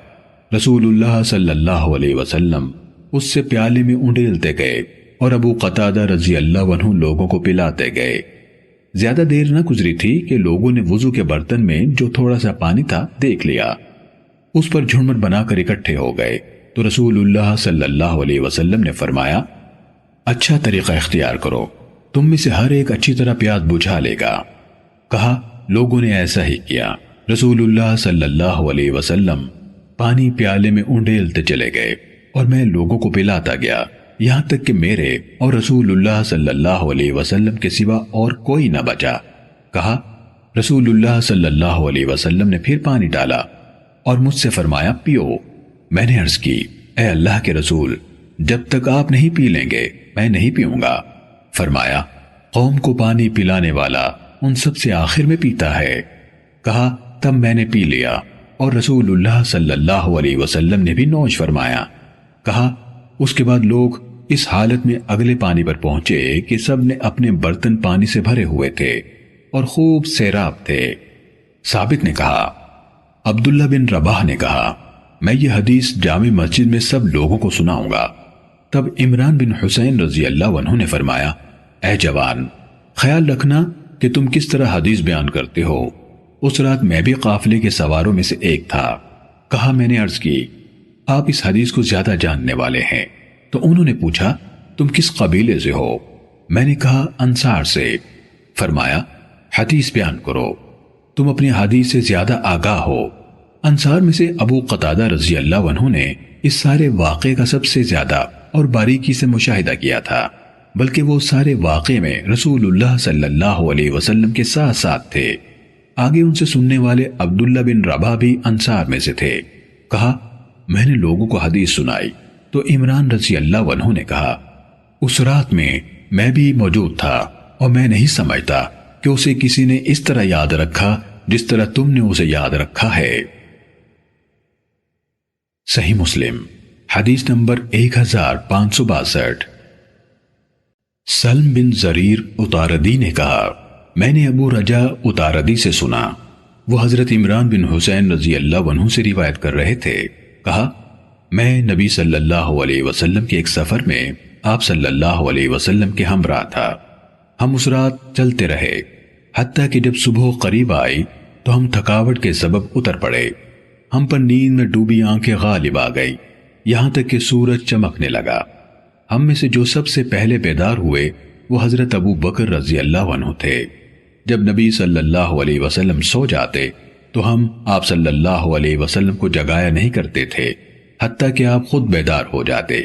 رسول اللہ صلی اللہ علیہ وسلم اس سے پیالے میں انڈیلتے گئے اور ابو قتادہ رضی اللہ عنہ لوگوں کو پلاتے گئے۔ زیادہ دیر نہ گزری تھی کہ لوگوں نے وضو کے برتن میں جو تھوڑا سا پانی تھا دیکھ لیا، اس پر جھنمٹ بنا کر اکٹھے ہو گئے۔ تو رسول اللہ صلی اللہ علیہ وسلم نے فرمایا اچھا طریقہ اختیار کرو، تم میں سے ہر ایک اچھی طرح پیاس بجھا لے گا۔ کہا لوگوں نے ایسا ہی کیا۔ رسول اللہ صلی اللہ علیہ وسلم پانی پیالے میں انڈیلتے چلے گئے اور میں لوگوں کو پلاتا گیا، یہاں تک کہ میرے اور رسول اللہ صلی اللہ علیہ وسلم کے سوا اور کوئی نہ بچا۔ کہا رسول اللہ صلی اللہ علیہ وسلم نے پھر پانی ڈالا اور مجھ سے فرمایا پیو۔ میں نے عرض کی اے اللہ کے رسول جب تک آپ نہیں پی لیں گے میں نہیں پیوں گا۔ فرمایا قوم کو پانی پلانے والا ان سب سے آخر میں پیتا ہے۔ کہا تب میں نے پی لیا اور رسول اللہ صلی اللہ علیہ وسلم نے بھی نوش فرمایا۔ کہا اس کے بعد لوگ اس حالت میں اگلے پانی پر پہنچے کہ سب نے اپنے برتن پانی سے بھرے ہوئے تھے اور خوب سیراب تھے۔ ثابت نے کہا عبداللہ بن رباح نے کہا میں یہ حدیث جامع مسجد میں سب لوگوں کو سناؤں گا۔ تب عمران بن حسین رضی اللہ عنہ نے فرمایا اے جوان خیال رکھنا کہ تم کس طرح حدیث بیان کرتے ہو۔ اس رات میں بھی قافلے کے سواروں میں سے ایک تھا۔ کہا میں نے عرض کی آپ اس حدیث کو زیادہ جاننے والے ہیں۔ تو انہوں نے پوچھا تم کس قبیلے سے ہو؟ میں نے کہا انصار سے۔ فرمایا حدیث بیان کرو، تم اپنی حدیث سے زیادہ آگاہ ہو۔ انصار میں سے ابو قتادہ رضی اللہ عنہ نے اس سارے واقعے کا سب سے زیادہ اور باریکی سے مشاہدہ کیا تھا، بلکہ وہ سارے واقعے میں رسول اللہ صلی اللہ علیہ وسلم کے ساتھ ساتھ تھے۔ آگے ان سے سننے والے عبداللہ بن رباح بھی انصار میں سے تھے۔ کہا میں نے لوگوں کو حدیث سنائی تو عمران رضی اللہ عنہ نے کہا اس رات میں بھی موجود تھا اور میں نہیں سمجھتا کہ اسے کسی نے اس طرح یاد رکھا جس طرح تم نے اسے یاد رکھا ہے۔ صحیح مسلم حدیث نمبر 1562۔ سلم بن زریر اتاردی نے کہا، میں نے ابو رجا اتاردی سے سنا، وہ حضرت عمران بن حسین رضی اللہ عنہ سے روایت کر رہے تھے، کہا میں نبی صلی اللہ علیہ وسلم کے ایک سفر میں آپ صلی اللہ علیہ وسلم کے ہمراہ تھا۔ ہم اس رات چلتے رہے حتیٰ کہ جب صبح قریب آئی تو ہم تھکاوٹ کے سبب اتر پڑے۔ ہم پر نیند میں ڈوبی آنکھیں غالب آ گئی، یہاں تک کہ سورج چمکنے لگا۔ ہم میں سے جو سب سے پہلے بیدار ہوئے وہ حضرت ابو بکر رضی اللہ عنہ تھے۔ جب نبی صلی اللہ علیہ وسلم سو جاتے تو ہم آپ صلی اللہ علیہ وسلم کو جگایا نہیں کرتے تھے حتیٰ کہ آپ خود بیدار ہو جاتے۔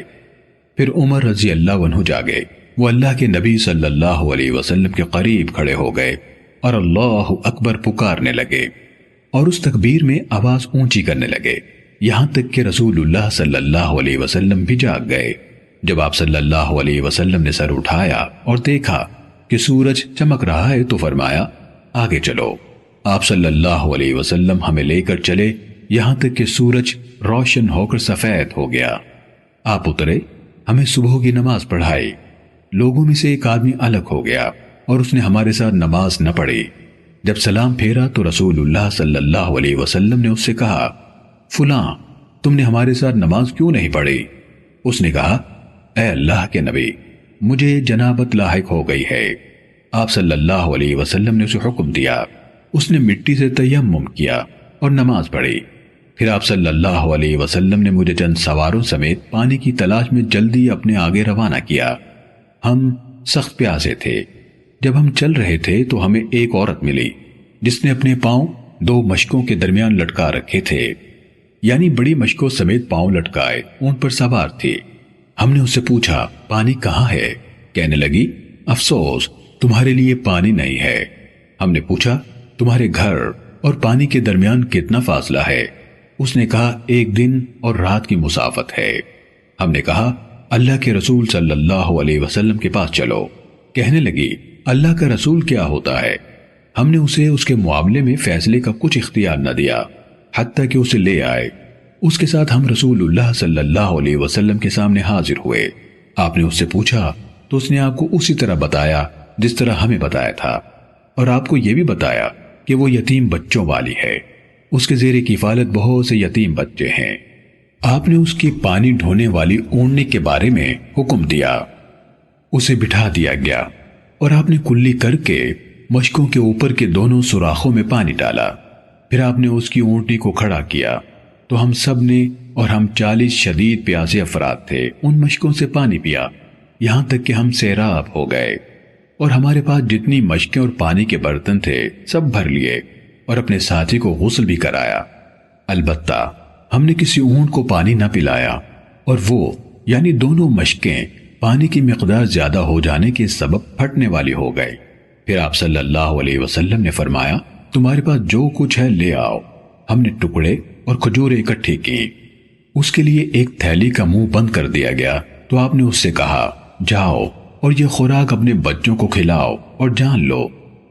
پھر عمر رضی اللہ عنہ جاگے، وہ اللہ کے نبی صلی اللہ علیہ وسلم کے قریب کھڑے ہو گئے اور اللہ اکبر پکارنے لگے اور اس تکبیر میں آواز اونچی کرنے لگے، یہاں تک کہ رسول اللہ صلی اللہ علیہ وسلم بھی جاگ گئے۔ جب آپ صلی اللہ علیہ وسلم نے سر اٹھایا اور دیکھا کہ سورج چمک رہا ہے تو فرمایا، آگے چلو۔ آپ صلی اللہ علیہ وسلم ہمیں لے کر چلے یہاں تک کہ سورج روشن ہو کر سفید ہو گیا۔ آپ اترے، ہمیں صبح کی نماز پڑھائی۔ لوگوں میں سے ایک آدمی الگ ہو گیا اور اس نے ہمارے ساتھ نماز نہ پڑھی۔ جب سلام پھیرا تو رسول اللہ صلی اللہ علیہ وسلم نے اس سے کہا، فلاں تم نے ہمارے ساتھ نماز کیوں نہیں پڑھی؟ اس نے کہا، اے اللہ کے نبی، مجھے جنابت لاحق ہو گئی ہے۔ آپ صلی اللہ علیہ وسلم نے اسے حکم دیا، اس نے مٹی سے تیمم کیا اور نماز پڑھی۔ پھر آپ صلی اللہ علیہ وسلم نے مجھے چند سواروں سمیت پانی کی تلاش میں جلدی اپنے آگے روانہ کیا۔ ہم سخت پیاسے تھے۔ جب ہم چل رہے تھے تو ہمیں ایک عورت ملی جس نے اپنے پاؤں دو مشکوں کے درمیان لٹکا رکھے تھے، یعنی بڑی مشکوں سمیت پاؤں لٹکائے اونٹ پر سوار تھی۔ ہم نے اس سے پوچھا، پانی کہاں ہے؟ کہنے لگی، افسوس تمہارے لیے پانی نہیں ہے۔ ہم نے پوچھا، تمہارے گھر اور پانی کے درمیان کتنا فاصلہ ہے؟ اس نے کہا، ایک دن اور رات کی مسافت ہے۔ ہم نے کہا، اللہ کے رسول صلی اللہ علیہ وسلم کے پاس چلو۔ کہنے لگی، اللہ کا رسول کیا ہوتا ہے؟ ہم نے اسے اس کے معاملے میں فیصلے کا کچھ اختیار نہ دیا حتیٰ کہ اسے لے آئے۔ اس کے ساتھ ہم رسول اللہ صلی اللہ علیہ وسلم کے سامنے حاضر ہوئے۔ آپ نے اس سے پوچھا تو اس نے آپ کو اسی طرح بتایا جس طرح ہمیں بتایا تھا، اور آپ کو یہ بھی بتایا کہ وہ یتیم بچوں والی ہے، اس کے زیر کفالت بہت سے یتیم بچے ہیں۔ آپ نے اس کی پانی ڈھونے والی اونٹنی کے بارے میں حکم دیا، اسے بٹھا دیا گیا اور آپ نے کلی کر کے مشکوں کے اوپر کے دونوں سوراخوں میں پانی ڈالا۔ پھر آپ نے اس کی اونٹنی کو کھڑا کیا تو ہم سب نے، اور ہم 40 شدید پیاسے افراد تھے، ان مشکوں سے پانی پیا یہاں تک کہ ہم سیراب ہو گئے، اور ہمارے پاس جتنی مشکیں اور پانی کے برتن تھے سب بھر لیے اور اپنے ساتھی کو غسل بھی کرایا۔ البتہ ہم نے کسی اونٹ کو پانی نہ پلایا، اور وہ یعنی دونوں مشکیں پانی کی مقدار زیادہ ہو جانے کے سبب پھٹنے والی ہو گئے۔ پھر آپ صلی اللہ علیہ وسلم نے فرمایا، تمہارے پاس جو کچھ ہے لے آؤ۔ ہم نے ٹکڑے اور کھجوریں اکٹھی کی۔ اس کے لیے ایک تھیلی کا منہ بند کر دیا گیا تو آپ نے اس سے کہا، جاؤ اور یہ خوراک اپنے بچوں کو کھلاؤ اور جان لو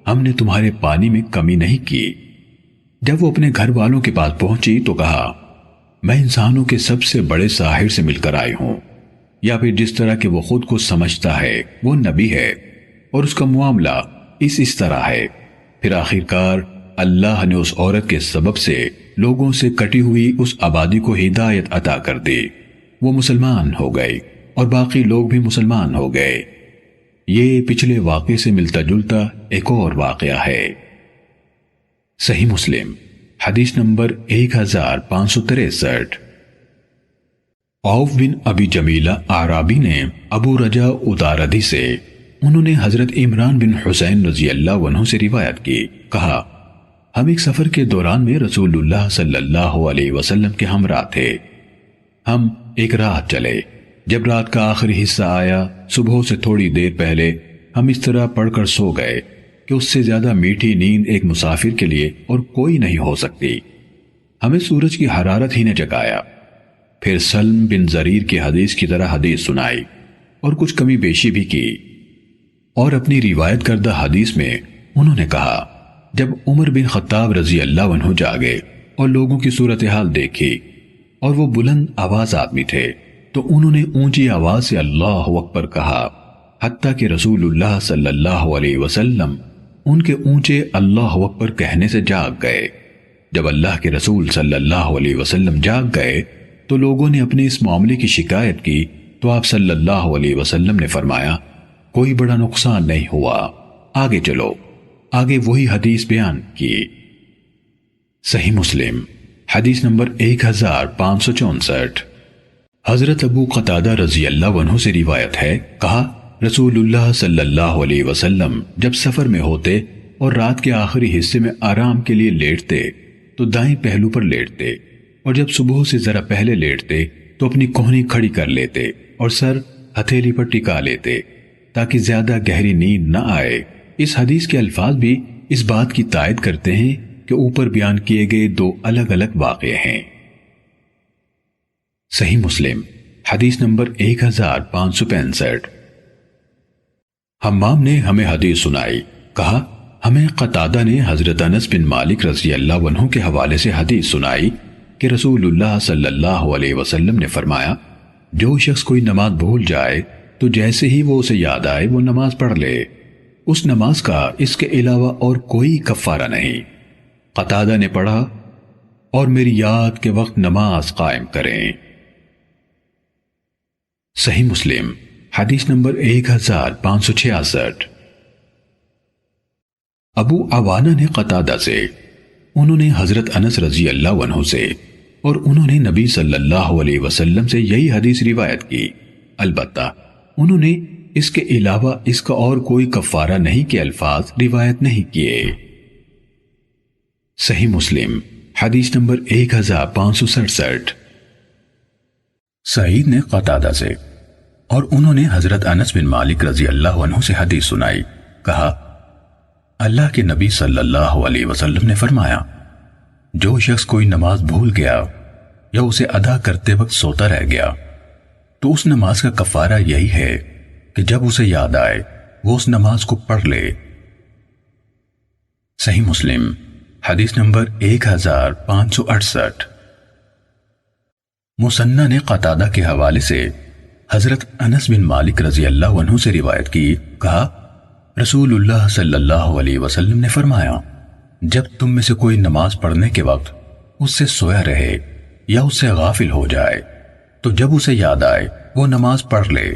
ہم نے تمہارے پانی میں کمی نہیں کی۔ جب وہ اپنے گھر والوں کے پاس پہنچی تو کہا، میں انسانوں کے سب سے بڑے ساحر سے مل کر آئی ہوں، یا پھر جس طرح کہ وہ خود کو سمجھتا ہے وہ نبی ہے اور اس کا معاملہ اس طرح ہے۔ پھر آخرکار اللہ نے اس عورت کے سبب سے لوگوں سے کٹی ہوئی اس آبادی کو ہدایت عطا کر دی، وہ مسلمان ہو گئے اور باقی لوگ بھی مسلمان ہو گئے۔ یہ پچھلے واقعے سے ملتا جلتا ایک اور واقعہ ہے۔ صحیح مسلم حدیث نمبر 1563۔ عوف بن ابی جمیلہ اعرابی نے ابو رجا اتاردی سے، انہوں نے حضرت عمران بن حسین رضی اللہ عنہ سے روایت کی، کہا، ہم ایک سفر کے دوران میں رسول اللہ صلی اللہ علیہ وسلم کے ہمراہ تھے۔ ہم ایک رات چلے، جب رات کا آخری حصہ آیا، صبح سے تھوڑی دیر پہلے ہم اس طرح پڑھ کر سو گئے کہ اس سے زیادہ میٹھی نیند ایک مسافر کے لیے اور کوئی نہیں ہو سکتی۔ ہمیں سورج کی حرارت ہی نے جگایا۔ پھر سلم بن زریر کی حدیث کی طرح حدیث سنائی اور کچھ کمی بیشی بھی کی، اور اپنی روایت کردہ حدیث میں انہوں نے کہا، جب عمر بن خطاب رضی اللہ عنہ جاگے اور لوگوں کی صورتحال دیکھی، اور وہ بلند آواز آدمی تھے، تو انہوں نے اونچی آواز سے اللہ اکبر کہا، حتیٰ کہ رسول اللہ صلی اللہ علیہ وسلم ان کے اونچے اللہ اکبر کہنے سے جاگ گئے۔ جب اللہ کے رسول صلی اللہ علیہ وسلم جاگ گئے تو لوگوں نے اپنے اس معاملے کی شکایت کی تو آپ صلی اللہ علیہ وسلم نے فرمایا، کوئی بڑا نقصان نہیں ہوا، آگے چلو۔ آگے وہی حدیث بیان کی۔ صحیح مسلم حدیث نمبر 1564۔ حضرت ابو قتادہ رضی اللہ عنہ سے روایت ہے، کہا رسول اللہ صلی اللہ علیہ وسلم جب سفر میں ہوتے اور رات کے آخری حصے میں آرام کے لیے لیٹتے تو دائیں پہلو پر لیٹتے، اور جب صبح سے ذرا پہلے لیٹتے تو اپنی کوہنی کھڑی کر لیتے اور سر ہتھیلی پر ٹکا لیتے تاکہ زیادہ گہری نیند نہ آئے۔ اس حدیث کے الفاظ بھی اس بات کی تائید کرتے ہیں کہ اوپر بیان کیے گئے دو الگ الگ واقعے ہیں۔ صحیح مسلم حدیث نمبر 1565۔ حمام نے ہمیں حدیث سنائی، کہا ہمیں قتادہ نے حضرت انس بن مالک رضی اللہ عنہ کے حوالے سے حدیث سنائی کہ رسول اللہ صلی اللہ علیہ وسلم نے فرمایا، جو شخص کوئی نماز بھول جائے تو جیسے ہی وہ اسے یاد آئے وہ نماز پڑھ لے، اس نماز کا اس کے علاوہ اور کوئی کفارہ نہیں۔ قتادہ نے پڑھا، اور میری یاد کے وقت نماز قائم کریں۔ صحیح مسلم حدیث نمبر 1566۔ ابو عوانہ نے قتادہ سے، انہوں نے حضرت انس رضی اللہ عنہ سے، اور انہوں نے نبی صلی اللہ علیہ وسلم سے یہی حدیث روایت کی، البتہ انہوں نے اس کے علاوہ اس کا اور کوئی کفارہ نہیں کے الفاظ روایت نہیں کیے۔ صحیح مسلم حدیث نمبر 1567۔ سعید نے قتادہ سے، اور انہوں نے حضرت انس بن مالک رضی اللہ عنہ سے حدیث سنائی، کہا اللہ کے نبی صلی اللہ علیہ وسلم نے فرمایا، جو شخص کوئی نماز بھول گیا یا اسے ادا کرتے وقت سوتا رہ گیا تو اس نماز کا کفارہ یہی ہے کہ جب اسے یاد آئے وہ اس نماز کو پڑھ لے۔ صحیح مسلم حدیث نمبر 1568۔ مسنہ نے قتادہ کے حوالے سے حضرت انس بن مالک رضی اللہ عنہ سے روایت کی، کہا رسول اللہ صلی اللہ علیہ وسلم نے فرمایا، جب تم میں سے کوئی نماز پڑھنے کے وقت اس سے سویا رہے یا اس سے غافل ہو جائے تو جب اسے یاد آئے وہ نماز پڑھ لے،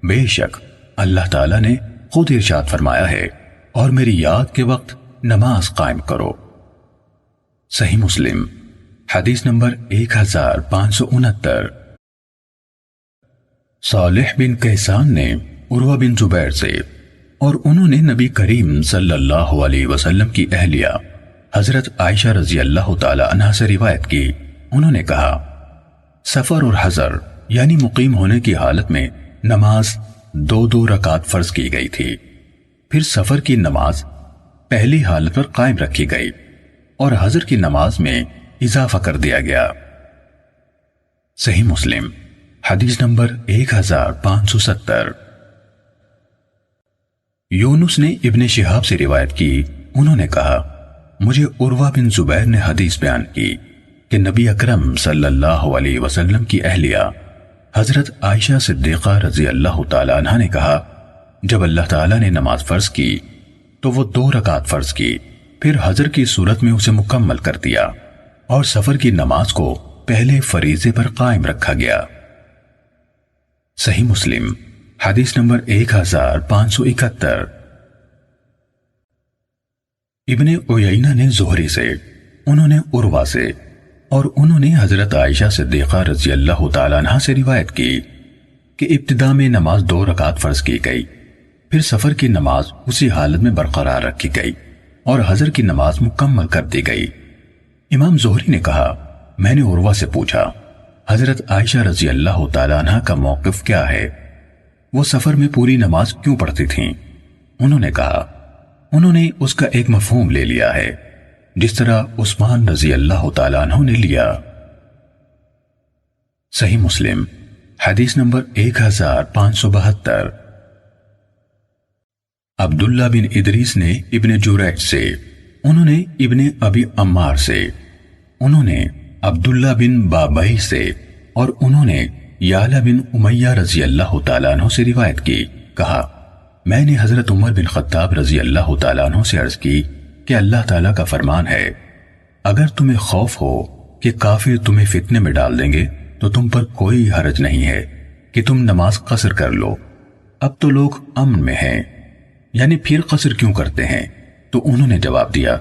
بے شک اللہ تعالیٰ نے خود ارشاد فرمایا ہے، اور میری یاد کے وقت نماز قائم کرو۔ صحیح مسلم حدیث نمبر 1569۔ صالح بن کیسان نے عروہ بن زبیر سے، اور انہوں نے نبی کریم صلی اللہ علیہ وسلم کی اہلیہ حضرت عائشہ رضی اللہ تعالی عنہا سے روایت کی، انہوں نے کہا سفر اور حضر یعنی مقیم ہونے کی حالت میں نماز 2 رکعت فرض کی گئی تھی، پھر سفر کی نماز پہلی حالت پر قائم رکھی گئی اور حضر کی نماز میں اضافہ کر دیا گیا۔ صحیح مسلم حدیث نمبر 1570۔ یونس نے ابن شہاب سے روایت کی، انہوں نے کہا مجھے عروہ بن زبیر نے حدیث بیان کی کہ نبی اکرم صلی اللہ علیہ وسلم کی اہلیہ حضرت عائشہ صدیقہ رضی اللہ تعالی عنہ نے کہا، جب اللہ تعالیٰ نے نماز فرض کی تو وہ 2 رکعت فرض کی، پھر حضر کی صورت میں اسے مکمل کر دیا اور سفر کی نماز کو پہلے فریضے پر قائم رکھا گیا۔ صحیح مسلم حدیث نمبر 1571۔ ابن عیینہ نے زہری سے، انہوں نے عروہ سے، اور انہوں نے حضرت عائشہ صدیقہ رضی اللہ تعالی عنہ سے روایت کی کہ ابتدا میں نماز 2 رکعت فرض کی گئی، پھر سفر کی نماز اسی حالت میں برقرار رکھی گئی اور حضر کی نماز مکمل کر دی گئی۔ امام زہری نے کہا میں نے عروہ سے پوچھا حضرت عائشہ رضی اللہ تعالی عنہ کا موقف کیا ہے، وہ سفر میں پوری نماز کیوں پڑھتی تھیں؟ انہوں نے کہا انہوں نے اس کا ایک مفہوم لے لیا ہے جس طرح عثمان رضی اللہ تعالی عنہ نے لیا۔ صحیح مسلم حدیث نمبر 1572۔ عبداللہ بن ادریس نے ابن جریج سے، انہوں نے ابن ابی عمار سے، انہوں نے عبداللہ بن بابئی سے، اور انہوں نے یعلا بن امیہ رضی اللہ تعالیٰ عنہ سے روایت کی، کہا میں نے حضرت عمر بن خطاب رضی اللہ تعالیٰ عنہ سے عرض کی کہ اللہ تعالیٰ کا فرمان ہے، اگر تمہیں خوف ہو کہ کافر تمہیں فتنے میں ڈال دیں گے تو تم پر کوئی حرج نہیں ہے کہ تم نماز قصر کر لو، اب تو لوگ امن میں ہیں، یعنی پھر قصر کیوں کرتے ہیں؟ تو انہوں نے جواب دیا،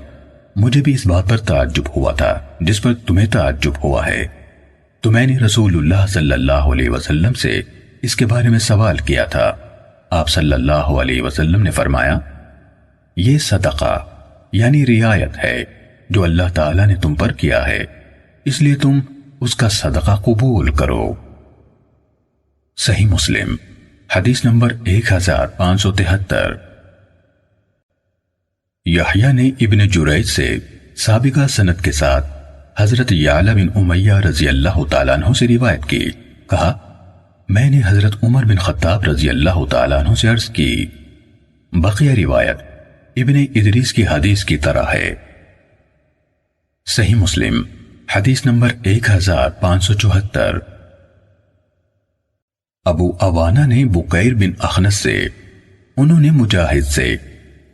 مجھے بھی اس بات پر تعجب ہوا تھا جس پر تمہیں تعجب ہوا ہے، تو میں نے رسول اللہ صلی اللہ علیہ وسلم سے اس کے بارے میں سوال کیا تھا۔ آپ صلی اللہ علیہ وسلم نے فرمایا، یہ صدقہ یعنی رعایت ہے جو اللہ تعالیٰ نے تم پر کیا ہے، اس لیے تم اس کا صدقہ قبول کرو۔ صحیح مسلم حدیث نمبر 1573۔ یحییٰ نے ابن جریج سے سابقہ سند کے ساتھ حضرت یعلا بن امیہ رضی اللہ تعالیٰ عنہ سے روایت کی، کہا میں نے حضرت عمر بن خطاب رضی اللہ تعالیٰ عنہ سے عرض کی، بقیہ روایت ابن ادریس کی حدیث کی طرح ہے۔ صحیح مسلم حدیث نمبر 1574۔ ابو عوانہ نے بکیر بن اخنس سے، انہوں نے مجاہد سے،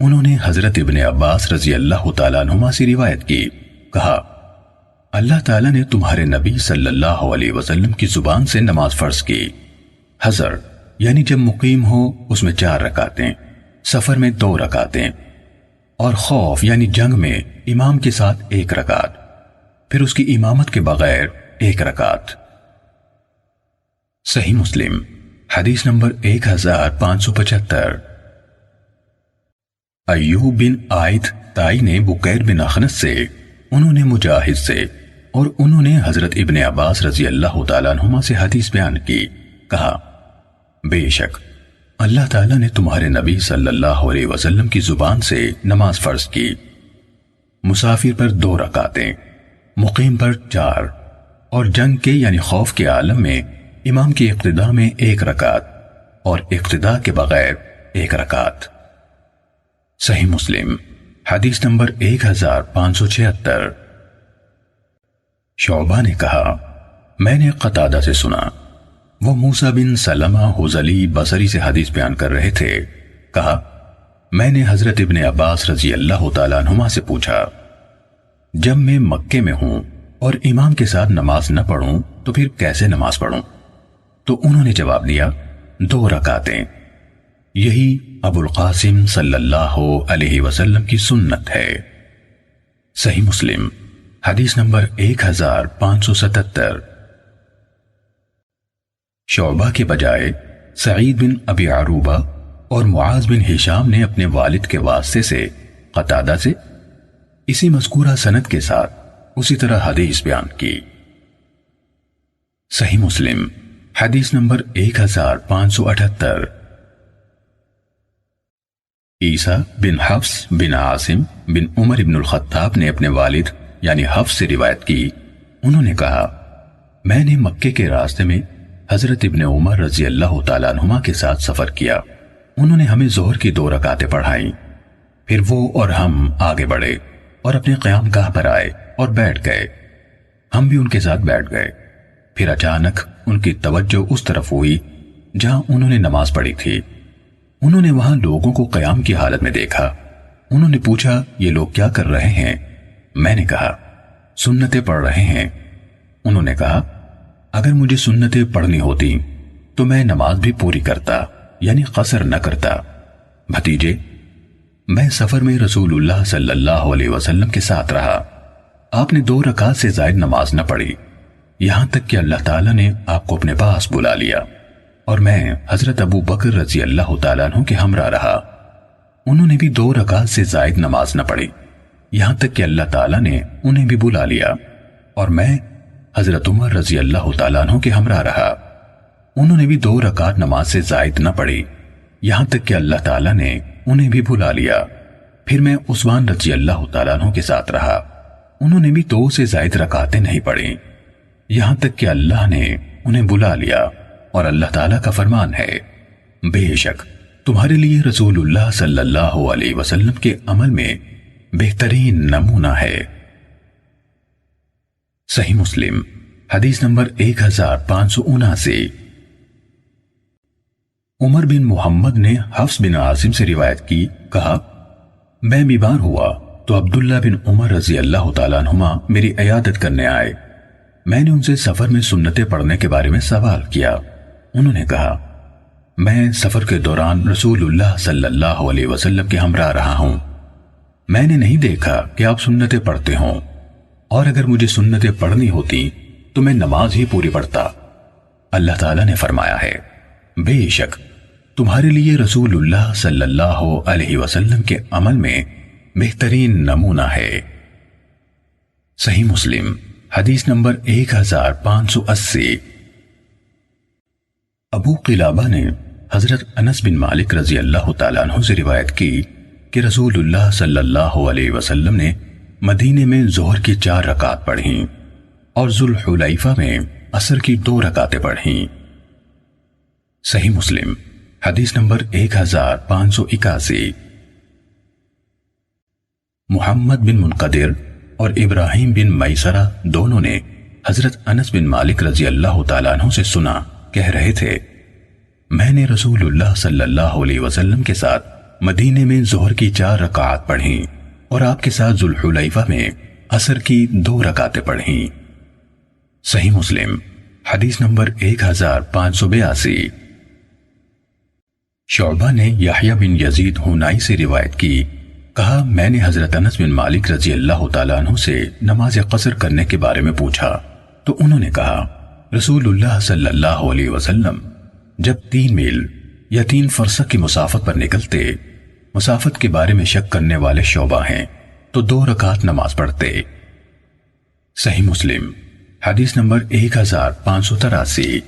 انہوں نے حضرت ابن عباس رضی اللہ تعالیٰ عنہما سے روایت کی، کہا اللہ تعالیٰ نے تمہارے نبی صلی اللہ علیہ وسلم کی زبان سے نماز فرض کی، حضر یعنی جب مقیم ہو اس میں 4 رکعتیں، سفر میں 2 رکعتیں، اور خوف یعنی جنگ میں امام کے ساتھ 1 رکعت، پھر اس کی امامت کے بغیر 1 رکعت۔ صحیح مسلم حدیث نمبر 1575۔ ایوب بن عائد تائی نے بکیر بن اخنس سے، انہوں نے مجاہد سے، اور انہوں نے حضرت ابن عباس رضی اللہ تعالیٰ عنہما سے حدیث بیان کی، کہا بے شک اللہ تعالیٰ نے تمہارے نبی صلی اللہ علیہ وسلم کی زبان سے نماز فرض کی، مسافر پر 2 رکعتیں، مقیم پر 4، اور جنگ کے یعنی خوف کے عالم میں امام کی اقتداء میں 1 رکعت اور اقتداء کے بغیر 1 رکعت۔ صحیح مسلم حدیث نمبر 1576۔ شعبہ نے کہا میں نے قتادہ سے سنا، وہ موسیٰ بن سلمہ حذلی بصری سے حدیث بیان کر رہے تھے، کہا میں نے حضرت ابن عباس رضی اللہ تعالیٰ عنہما سے پوچھا، جب میں مکے میں ہوں اور امام کے ساتھ نماز نہ پڑھوں تو پھر کیسے نماز پڑھوں؟ تو انہوں نے جواب دیا 2 رکعتیں، یہی ابو القاسم صلی اللہ علیہ وسلم کی سنت ہے۔ صحیح مسلم حدیث نمبر 1577۔ شعبہ کے بجائے سعید بن ابی عروبہ اور معاذ بن ہشام نے اپنے والد کے واسطے سے قتادہ سے اسی مذکورہ سند کے ساتھ اسی طرح حدیث بیان کی۔ صحیح مسلم حدیث نمبر 1578۔ عیسیٰ بن حفص بن عاصم بن عمر بن الخطاب نے اپنے والد یعنی حفص سے روایت کی، انہوں نے کہا میں نے مکے کے راستے میں حضرت ابن عمر رضی اللہ تعالیٰ عنہما کے ساتھ سفر کیا، انہوں نے ہمیں ظہر کی 2 رکعتیں پڑھائیں، پھر وہ اور ہم آگے بڑھے اور اپنے قیام گاہ پر آئے اور بیٹھ گئے، ہم بھی ان کے ساتھ بیٹھ گئے، پھر اچانک ان کی توجہ اس طرف ہوئی جہاں انہوں نے نماز پڑھی تھی، انہوں نے وہاں لوگوں کو قیام کی حالت میں دیکھا، انہوں نے پوچھا یہ لوگ کیا کر رہے ہیں؟ میں نے کہا سنتیں پڑھ رہے ہیں۔ انہوں نے کہا اگر مجھے سنتیں پڑھنی ہوتی تو میں نماز بھی پوری کرتا یعنی قصر نہ کرتا۔ بھتیجے میں سفر میں رسول اللہ صلی اللہ علیہ وسلم کے ساتھ رہا، آپ نے 2 رکعت سے زائد نماز نہ پڑھی، یہاں تک کہ اللہ تعالیٰ نے آپ کو اپنے پاس بلا لیا، اور میں حضرت ابو بکر رضی اللہ تعالیٰ عنہ کے ہمراہ رہا، انہوں نے بھی 2 رکعت سے زائد نماز نہ پڑھی، یہاں تک کہ اللہ تعالیٰ نے انہیں بھی بلا لیا، اور میں حضرت عمر رضی اللہ تعالیٰ عنہ کے ہمراہ رہا، انہوں نے بھی 2 رکعت نماز سے زائد نہ پڑھی، یہاں تک کہ اللہ تعالیٰ نے انہیں بھی بلا لیا، پھر میں عثمان رضی اللہ تعالیٰ عنہ کے ساتھ رہا، انہوں نے بھی 2 سے زائد رکعتیں نہیں پڑھی، یہاں تک کہ اللہ نے انہیں بلا لیا، اور اللہ تعالیٰ کا فرمان ہے بے شک تمہارے لیے رسول اللہ صلی اللہ علیہ وسلم کے عمل میں بہترین نمونہ ہے۔ صحیح مسلم حدیث نمبر 1579۔ عمر بن محمد نے حفص بن عاصم سے روایت کی، کہا میں بیمار ہوا تو عبداللہ بن عمر رضی اللہ تعالیٰ عنہما میری عیادت کرنے آئے۔ میں نے ان سے سفر میں سنتیں پڑھنے کے بارے میں سوال کیا۔ انہوں نے کہا میں سفر کے دوران رسول اللہ صلی اللہ علیہ وسلم کے ہمراہ رہا ہوں، میں نے نہیں دیکھا کہ آپ سنتیں پڑھتے ہوں، اور اگر مجھے سنتیں پڑھنی ہوتی تو میں نماز ہی پوری پڑھتا۔ اللہ تعالیٰ نے فرمایا ہے بے شک تمہارے لیے رسول اللہ صلی اللہ علیہ وسلم کے عمل میں بہترین نمونہ ہے۔ صحیح مسلم حدیث نمبر 1580۔ ابو قلابہ نے حضرت انس بن مالک رضی اللہ تعالیٰ عنہ سے روایت کی کہ رسول اللہ صلی اللہ علیہ وسلم نے مدینے میں ظہر کی 4 رکعت پڑھیں اور ذوالحلیفہ میں عصر کی 2 رکعتیں پڑھیں۔ صحیح مسلم حدیث نمبر 1581۔ محمد بن منقدر اور ابراہیم بن میسرہ دونوں نے حضرت انس بن مالک رضی اللہ تعالیٰ عنہ سے سنا، کہہ رہے تھے میں نے رسول اللہ صلی اللہ علیہ وسلم کے ساتھ مدینے میں ظہر کی 4 رکعات پڑھیں اور آپ کے ساتھ ذوالحلیفہ میں عصر کی 2 رکعتیں پڑھیں۔ صحیح مسلم حدیث نمبر 1582۔ شعبہ نے یحییٰ بن یزید ہنائی سے روایت کی، کہا میں نے حضرت انس بن مالک رضی اللہ تعالیٰ عنہ سے نماز قصر کرنے کے بارے میں پوچھا تو انہوں نے کہا رسول اللہ صلی اللہ علیہ وسلم جب 3 میل یا 3 فرسخ کی مسافت پر نکلتے، مسافت کے بارے میں شک کرنے والے شعبہ ہیں تو 2 رکعت نماز پڑھتے۔ صحیح مسلم حدیث نمبر 1583۔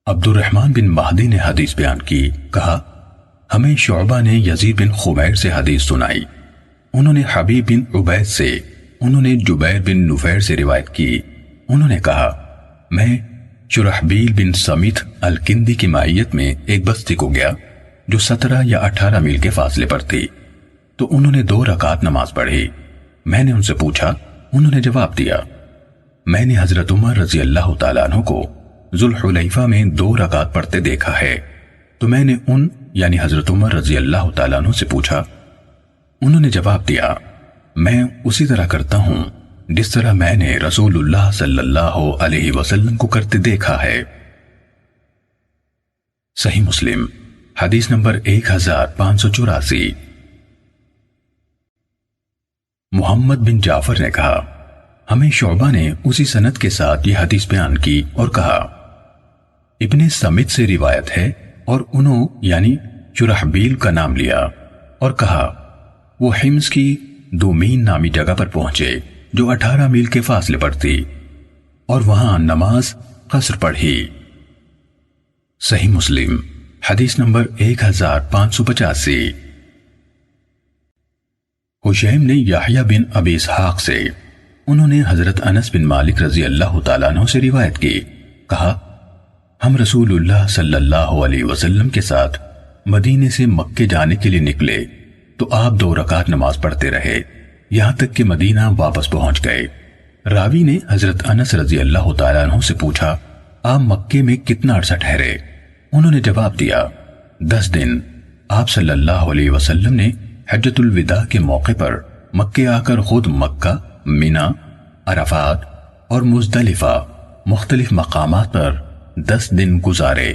عبد الرحمن بن مہدی نے حدیث بیان کی، کہا ہمیں شعبہ نے یزید بن خمیر سے حدیث سنائی، انہوں نے حبیب بن عبید سے، انہوں نے جبیر بن نفیر سے روایت کی، انہوں نے کہا میں شرحبیل بن سمیت الکندی کی معیت میں ایک بستی کو گیا جو 17 یا 18 میل کے فاصلے پر تھی، تو انہوں نے 2 رکعت نماز پڑھی۔ میں نے ان سے پوچھا، انہوں نے جواب دیا میں نے حضرت عمر رضی اللہ تعالیٰ عنہ کو ذوالحلیفہ میں 2 رکعت پڑھتے دیکھا ہے، تو میں نے ان یعنی حضرت عمر رضی اللہ تعالیٰ عنہ سے پوچھا، انہوں نے جواب دیا میں اسی طرح کرتا ہوں جس طرح میں نے رسول اللہ صلی اللہ علیہ وسلم کو کرتے دیکھا ہے۔ صحیح مسلم حدیث نمبر 1584۔ محمد بن جعفر نے کہا ہمیں شعبہ نے اسی سند کے ساتھ یہ حدیث بیان کی اور کہا ابن سمت سے روایت ہے، اور انہوں یعنی شرحبیل کا نام لیا اور کہا وہ حمص کی دومین نامی جگہ پر پہنچے جو 18 میل کے فاصلے پر تھی، اور وہاں نماز قصر پڑھی۔ صحیح مسلم حدیث نمبر 1585۔ حشیم نے یحییٰ بن ابی اسحاق سے، انہوں نے حضرت انس بن مالک رضی اللہ تعالیٰ عنہ سے روایت کی، کہا ہم رسول اللہ صلی اللہ علیہ وسلم کے ساتھ مدینے سے مکے جانے کے لیے نکلے تو آپ 2 رکعت نماز پڑھتے رہے یہاں تک کہ مدینہ واپس پہنچ گئے۔ راوی نے حضرت انس رضی اللہ تعالیٰ عنہ سے پوچھا آپ مکے میں کتنا عرصہ ٹھہرے؟ انہوں نے جواب دیا 10 دن۔ آپ صلی اللہ علیہ وسلم نے حجۃ الوداع کے موقع پر مکے آ کر خود مکہ، مینا، عرفات اور مزدلفہ مختلف مقامات پر 10 دن گزارے۔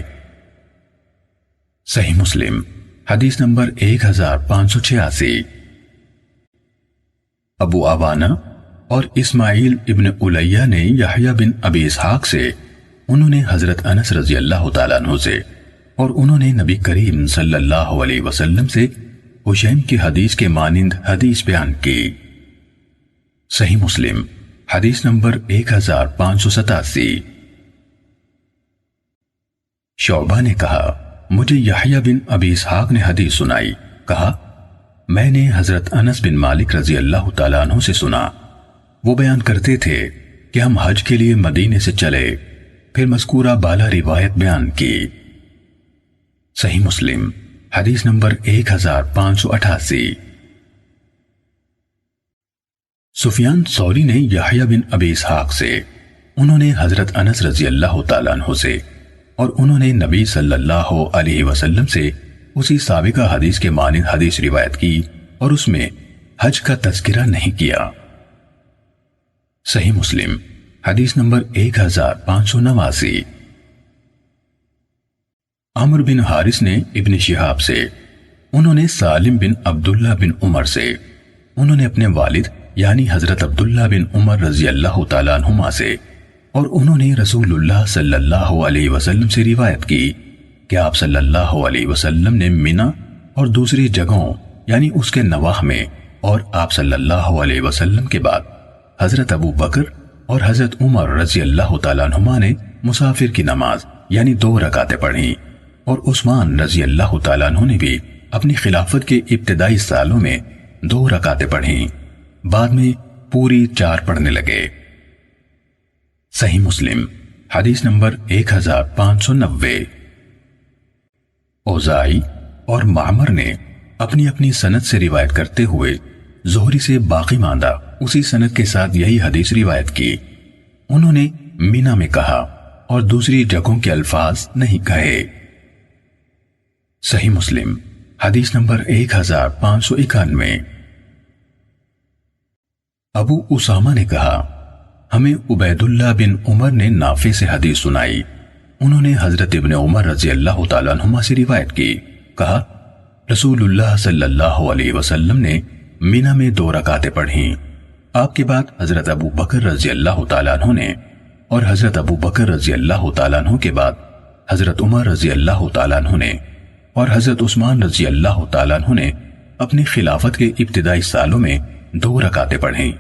صحیح مسلم حدیث نمبر 1586۔ ابو عوانہ اور اسماعیل ابن الیہ نے یحییٰ بن ابی اسحاق سے، انہوں نے حضرت انس رضی اللہ تعالیٰ عنہ سے، اور انہوں نے نبی کریم صلی اللہ علیہ وسلم سے حشیم کی حدیث کے مانند حدیث بیان کی۔ صحیح مسلم حدیث نمبر 1587۔ شعبہ نے کہا مجھے یحییٰ بن ابی اسحاق نے حدیث سنائی، کہا میں نے حضرت انس بن مالک رضی اللہ تعالیٰ عنہ سے سنا، وہ بیان کرتے تھے کہ ہم حج کے لیے مدینے سے چلے، پھر مذکورہ بالا روایت بیان کی۔ صحیح مسلم حدیث نمبر 1588۔ سفیان ثوری نے یحییٰ بن ابی اسحاق سے، انہوں نے حضرت انس رضی اللہ تعالیٰ عنہ سے، اور انہوں نے نبی صلی اللہ علیہ وسلم سے اسی سابقہ حدیث کے مانند حدیث روایت کی اور اس میں حج کا تذکرہ نہیں کیا۔ صحیح مسلم حدیث نمبر 1589۔ عمرو بن حارث نے ابن شہاب سے، انہوں نے سالم بن عبداللہ بن عمر سے، انہوں نے اپنے والد یعنی حضرت عبداللہ بن عمر رضی اللہ تعالیٰ عنہما سے، اور انہوں نے رسول اللہ صلی اللہ علیہ وسلم سے روایت کی کہ آپ صلی اللہ علیہ وسلم نے منی اور دوسری جگہوں یعنی اس کے نواح میں اور آپ صلی اللہ علیہ وسلم کے بعد حضرت ابو بکر اور حضرت عمر رضی اللہ تعالیٰ عنہما نے مسافر کی نماز یعنی 2 رکعتیں پڑھیں، اور عثمان رضی اللہ تعالیٰ عنہ نے بھی اپنی خلافت کے ابتدائی سالوں میں 2 رکعتیں پڑھیں، بعد میں پوری 4 پڑھنے لگے۔ صحیح مسلم حدیث نمبر 1590۔ اوزاعی اور معمر نے اپنی اپنی سند سے روایت کرتے ہوئے زہری سے باقی ماندہ اسی سند کے ساتھ یہی حدیث روایت کی۔ انہوں نے مینا میں کہا اور دوسری جگہوں کے الفاظ نہیں کہے۔ صحیح مسلم حدیث نمبر 1591۔ ابو اسامہ نے کہا ہمیں عبید اللہ بن عمر نے نافع سے حدیث سنائی، انہوں نے حضرت ابن عمر رضی اللہ تعالیٰ عنہما سے روایت کی، کہا رسول اللہ صلی اللہ علیہ وسلم نے مینا میں 2 رکعتیں پڑھیں، آپ کے بعد حضرت ابو بکر رضی اللہ تعالیٰ عنہ نے، اور حضرت ابو بکر رضی اللہ تعالیٰ عنہ کے بعد حضرت عمر رضی اللہ تعالیٰ عنہ نے، اور حضرت عثمان رضی اللہ تعالیٰ عنہ نے اپنی خلافت کے ابتدائی سالوں میں 2 رکعتیں پڑھیں،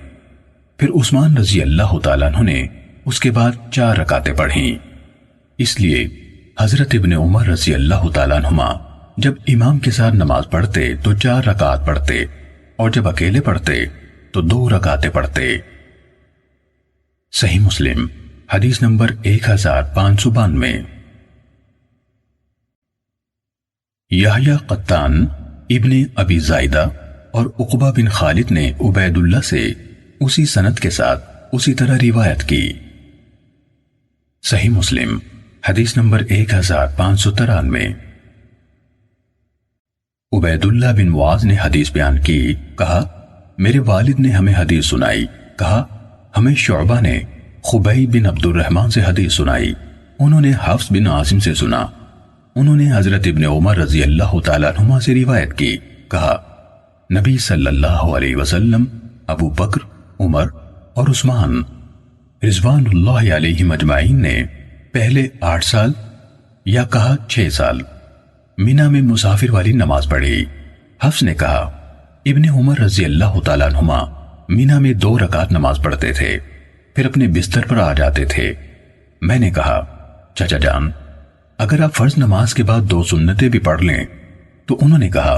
پھر عثمان رضی اللہ تعالیٰ عنہ نے اس کے بعد 4 رکعتیں پڑھیں۔ اس لیے حضرت ابن عمر رضی اللہ تعالیٰ عنہما جب امام کے ساتھ نماز پڑھتے تو 4 رکعت پڑھتے، اور جب اکیلے پڑھتے تو 2 رکعتیں پڑھتے۔ صحیح مسلم حدیث نمبر 1592۔ یحییٰ قطان ابن ابی زائدہ اور عقبہ بن خالد نے عبید اللہ سے اسی سند کے ساتھ اسی طرح روایت کی۔ صحیح مسلم حدیث نمبر 1593۔ عبید اللہ بن معاذ نے حدیث بیان کی، کہا میرے والد نے ہمیں حدیث سنائی، کہا ہمیں شعبہ نے خبیب بن عبد الرحمن سے حدیث سنائی، انہوں نے حفص بن عاصم سے سنا، انہوں نے حضرت ابن عمر رضی اللہ تعالیٰ عنہما سے روایت کی، کہا نبی صلی اللہ علیہ وسلم، ابو بکر، عمر اور عثمان رضوان اللہ علیہم اجمعین نے پہلے 8 سال یا کہا 6 سال مینا میں مسافر والی نماز پڑھی۔ حفص نے کہا ابن عمر رضی اللہ تعالیٰ عنہما مینا میں 2 رکعت نماز پڑھتے تھے، پھر اپنے بستر پر آ جاتے تھے۔ میں نے کہا چچا جان اگر آپ فرض نماز کے بعد 2 سنتیں بھی پڑھ لیں، تو انہوں نے کہا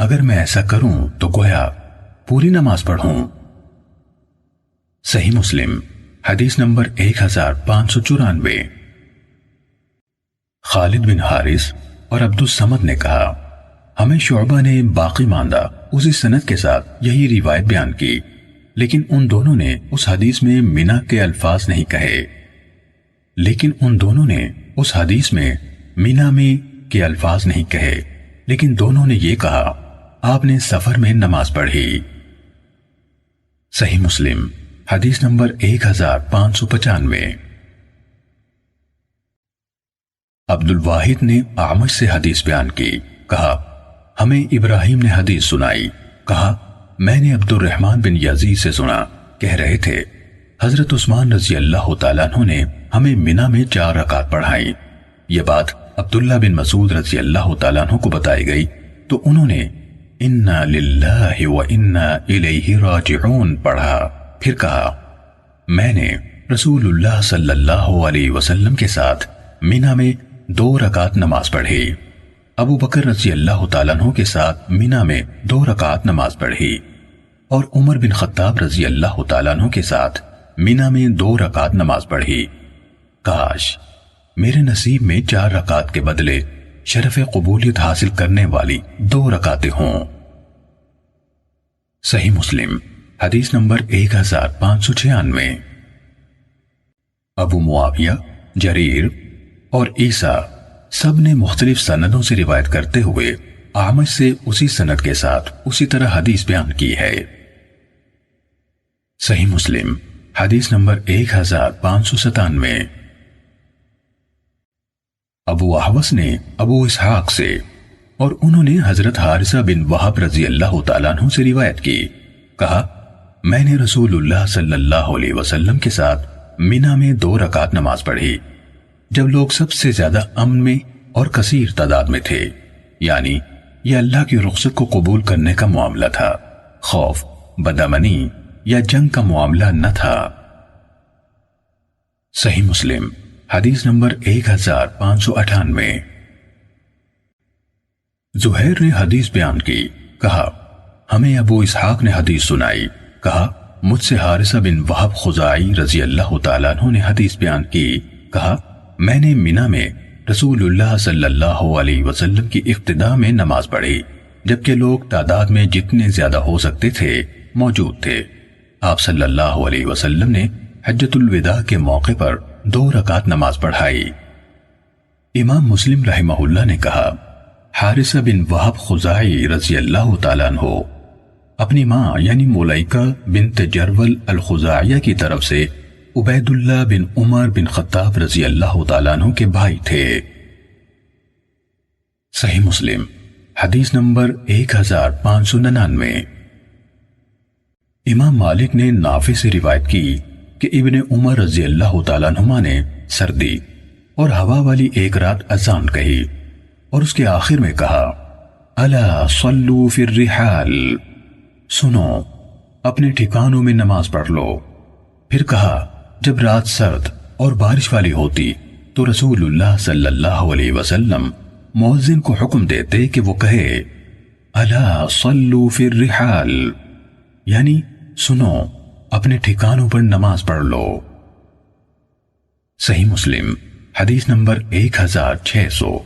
اگر میں ایسا کروں تو گویا پوری نماز پڑھوں۔ صحیح مسلم حدیث نمبر 1594۔ خالد بن حارث اور عبد الصمد نے کہا ہمیں شعبہ نے باقی ماندہ اسی سند کے ساتھ یہی روایت بیان کی، لیکن ان دونوں نے اس حدیث میں مینا کے الفاظ نہیں کہے، لیکن دونوں نے یہ کہا آپ نے سفر میں نماز پڑھی۔ صحیح مسلم حدیث نمبر 1595۔ عبد الواحد نے اعمش سے حدیث بیان کی، کہا ہمیں ابراہیم نے حدیث سنائی، کہا میں نے عبد الرحمن بن یزید سے سنا، کہہ رہے تھے حضرت عثمان رضی اللہ تعالیٰ عنہ نے ہمیں مینا میں 4 رکعت پڑھائیں۔ یہ بات عبداللہ بن مسعود رضی اللہ تعالیٰ عنہ کو بتائی گئی تو انہوں نے انا للہ و انا الیہ راجعون پڑھا، پھر کہا میں نے رسول اللہ صلی اللہ علیہ وسلم کے ساتھ مینا میں 2 رکعت نماز پڑھی، ابو بکر رضی اللہ تعالیٰ عنہ کے ساتھ مینا میں 2 رکعت نماز پڑھی، اور عمر بن خطاب رضی اللہ تعالیٰ عنہ کے ساتھ مینا میں 2 رکعت نماز پڑھی۔ کاش میرے نصیب میں 4 رکعت کے بدلے شرف قبولیت حاصل کرنے والی 2 رکعتیں ہوں۔ صحیح مسلم حدیث نمبر 1596۔ ابو معاویہ، جریر اور عیسیٰ سب نے مختلف سندوں سے روایت کرتے ہوئے اعمش سے اسی سند کے ساتھ اسی طرح حدیث بیان کی ہے۔ صحیح مسلم حدیث نمبر 1597۔ ابو احوص نے ابو اسحاق سے اور انہوں نے حضرت حارثہ بن وہب رضی اللہ تعالیٰ عنہ سے روایت کی، کہا میں نے رسول اللہ صلی اللہ علیہ وسلم کے ساتھ منی میں 2 رکعت نماز پڑھی جب لوگ سب سے زیادہ امن میں اور کثیر تعداد میں تھے، یعنی یہ اللہ کی رخصت کو قبول کرنے کا معاملہ تھا، خوف، بدامنی یا جنگ کا معاملہ نہ تھا۔ صحیح مسلم حدیث نمبر 1598۔ زہیر نے حدیث بیان کی، کہا ہمیں ابو اسحاق نے حدیث سنائی، کہا مجھ سے حارثہ بن وہب خزاعی رضی اللہ تعالیٰ عنہ نے حدیث بیان کی، کہا میں نے منی میں رسول اللہ صلی اللہ علیہ وسلم کی اقتداء میں نماز پڑھی جبکہ لوگ تعداد میں جتنے زیادہ ہو سکتے تھے موجود تھے۔ آپ صلی اللہ علیہ وسلم نے حجۃ الوداع کے موقع پر 2 رکعت نماز پڑھائی۔ امام مسلم رحمہ اللہ نے کہا حارثہ بن وہب خزاعی رضی اللہ تعالیٰ عنہ اپنی ماں یعنی ملیکہ بنت جرول الخزاعیہ کی طرف سے عبید اللہ بن عمر بن خطاب رضی اللہ تعالیٰ عنہ کے بھائی تھے۔ صحیح مسلم حدیث نمبر 1599۔ امام مالک نے نافع سے روایت کی کہ ابن عمر رضی اللہ تعالیٰ عنہما نے سردی اور ہوا والی ایک رات اذان کہی اور اس کے آخر میں کہا الا صلوا فی الرحال، سنو اپنے ٹھکانوں میں نماز پڑھ لو۔ پھر کہا جب رات سرد اور بارش والی ہوتی تو رسول اللہ صلی اللہ علیہ وسلم مؤذن کو حکم دیتے کہ وہ کہے الا صلوا فی الرحال، یعنی سنو اپنے ٹھکانوں پر نماز پڑھ لو۔ صحیح مسلم حدیث نمبر 1600۔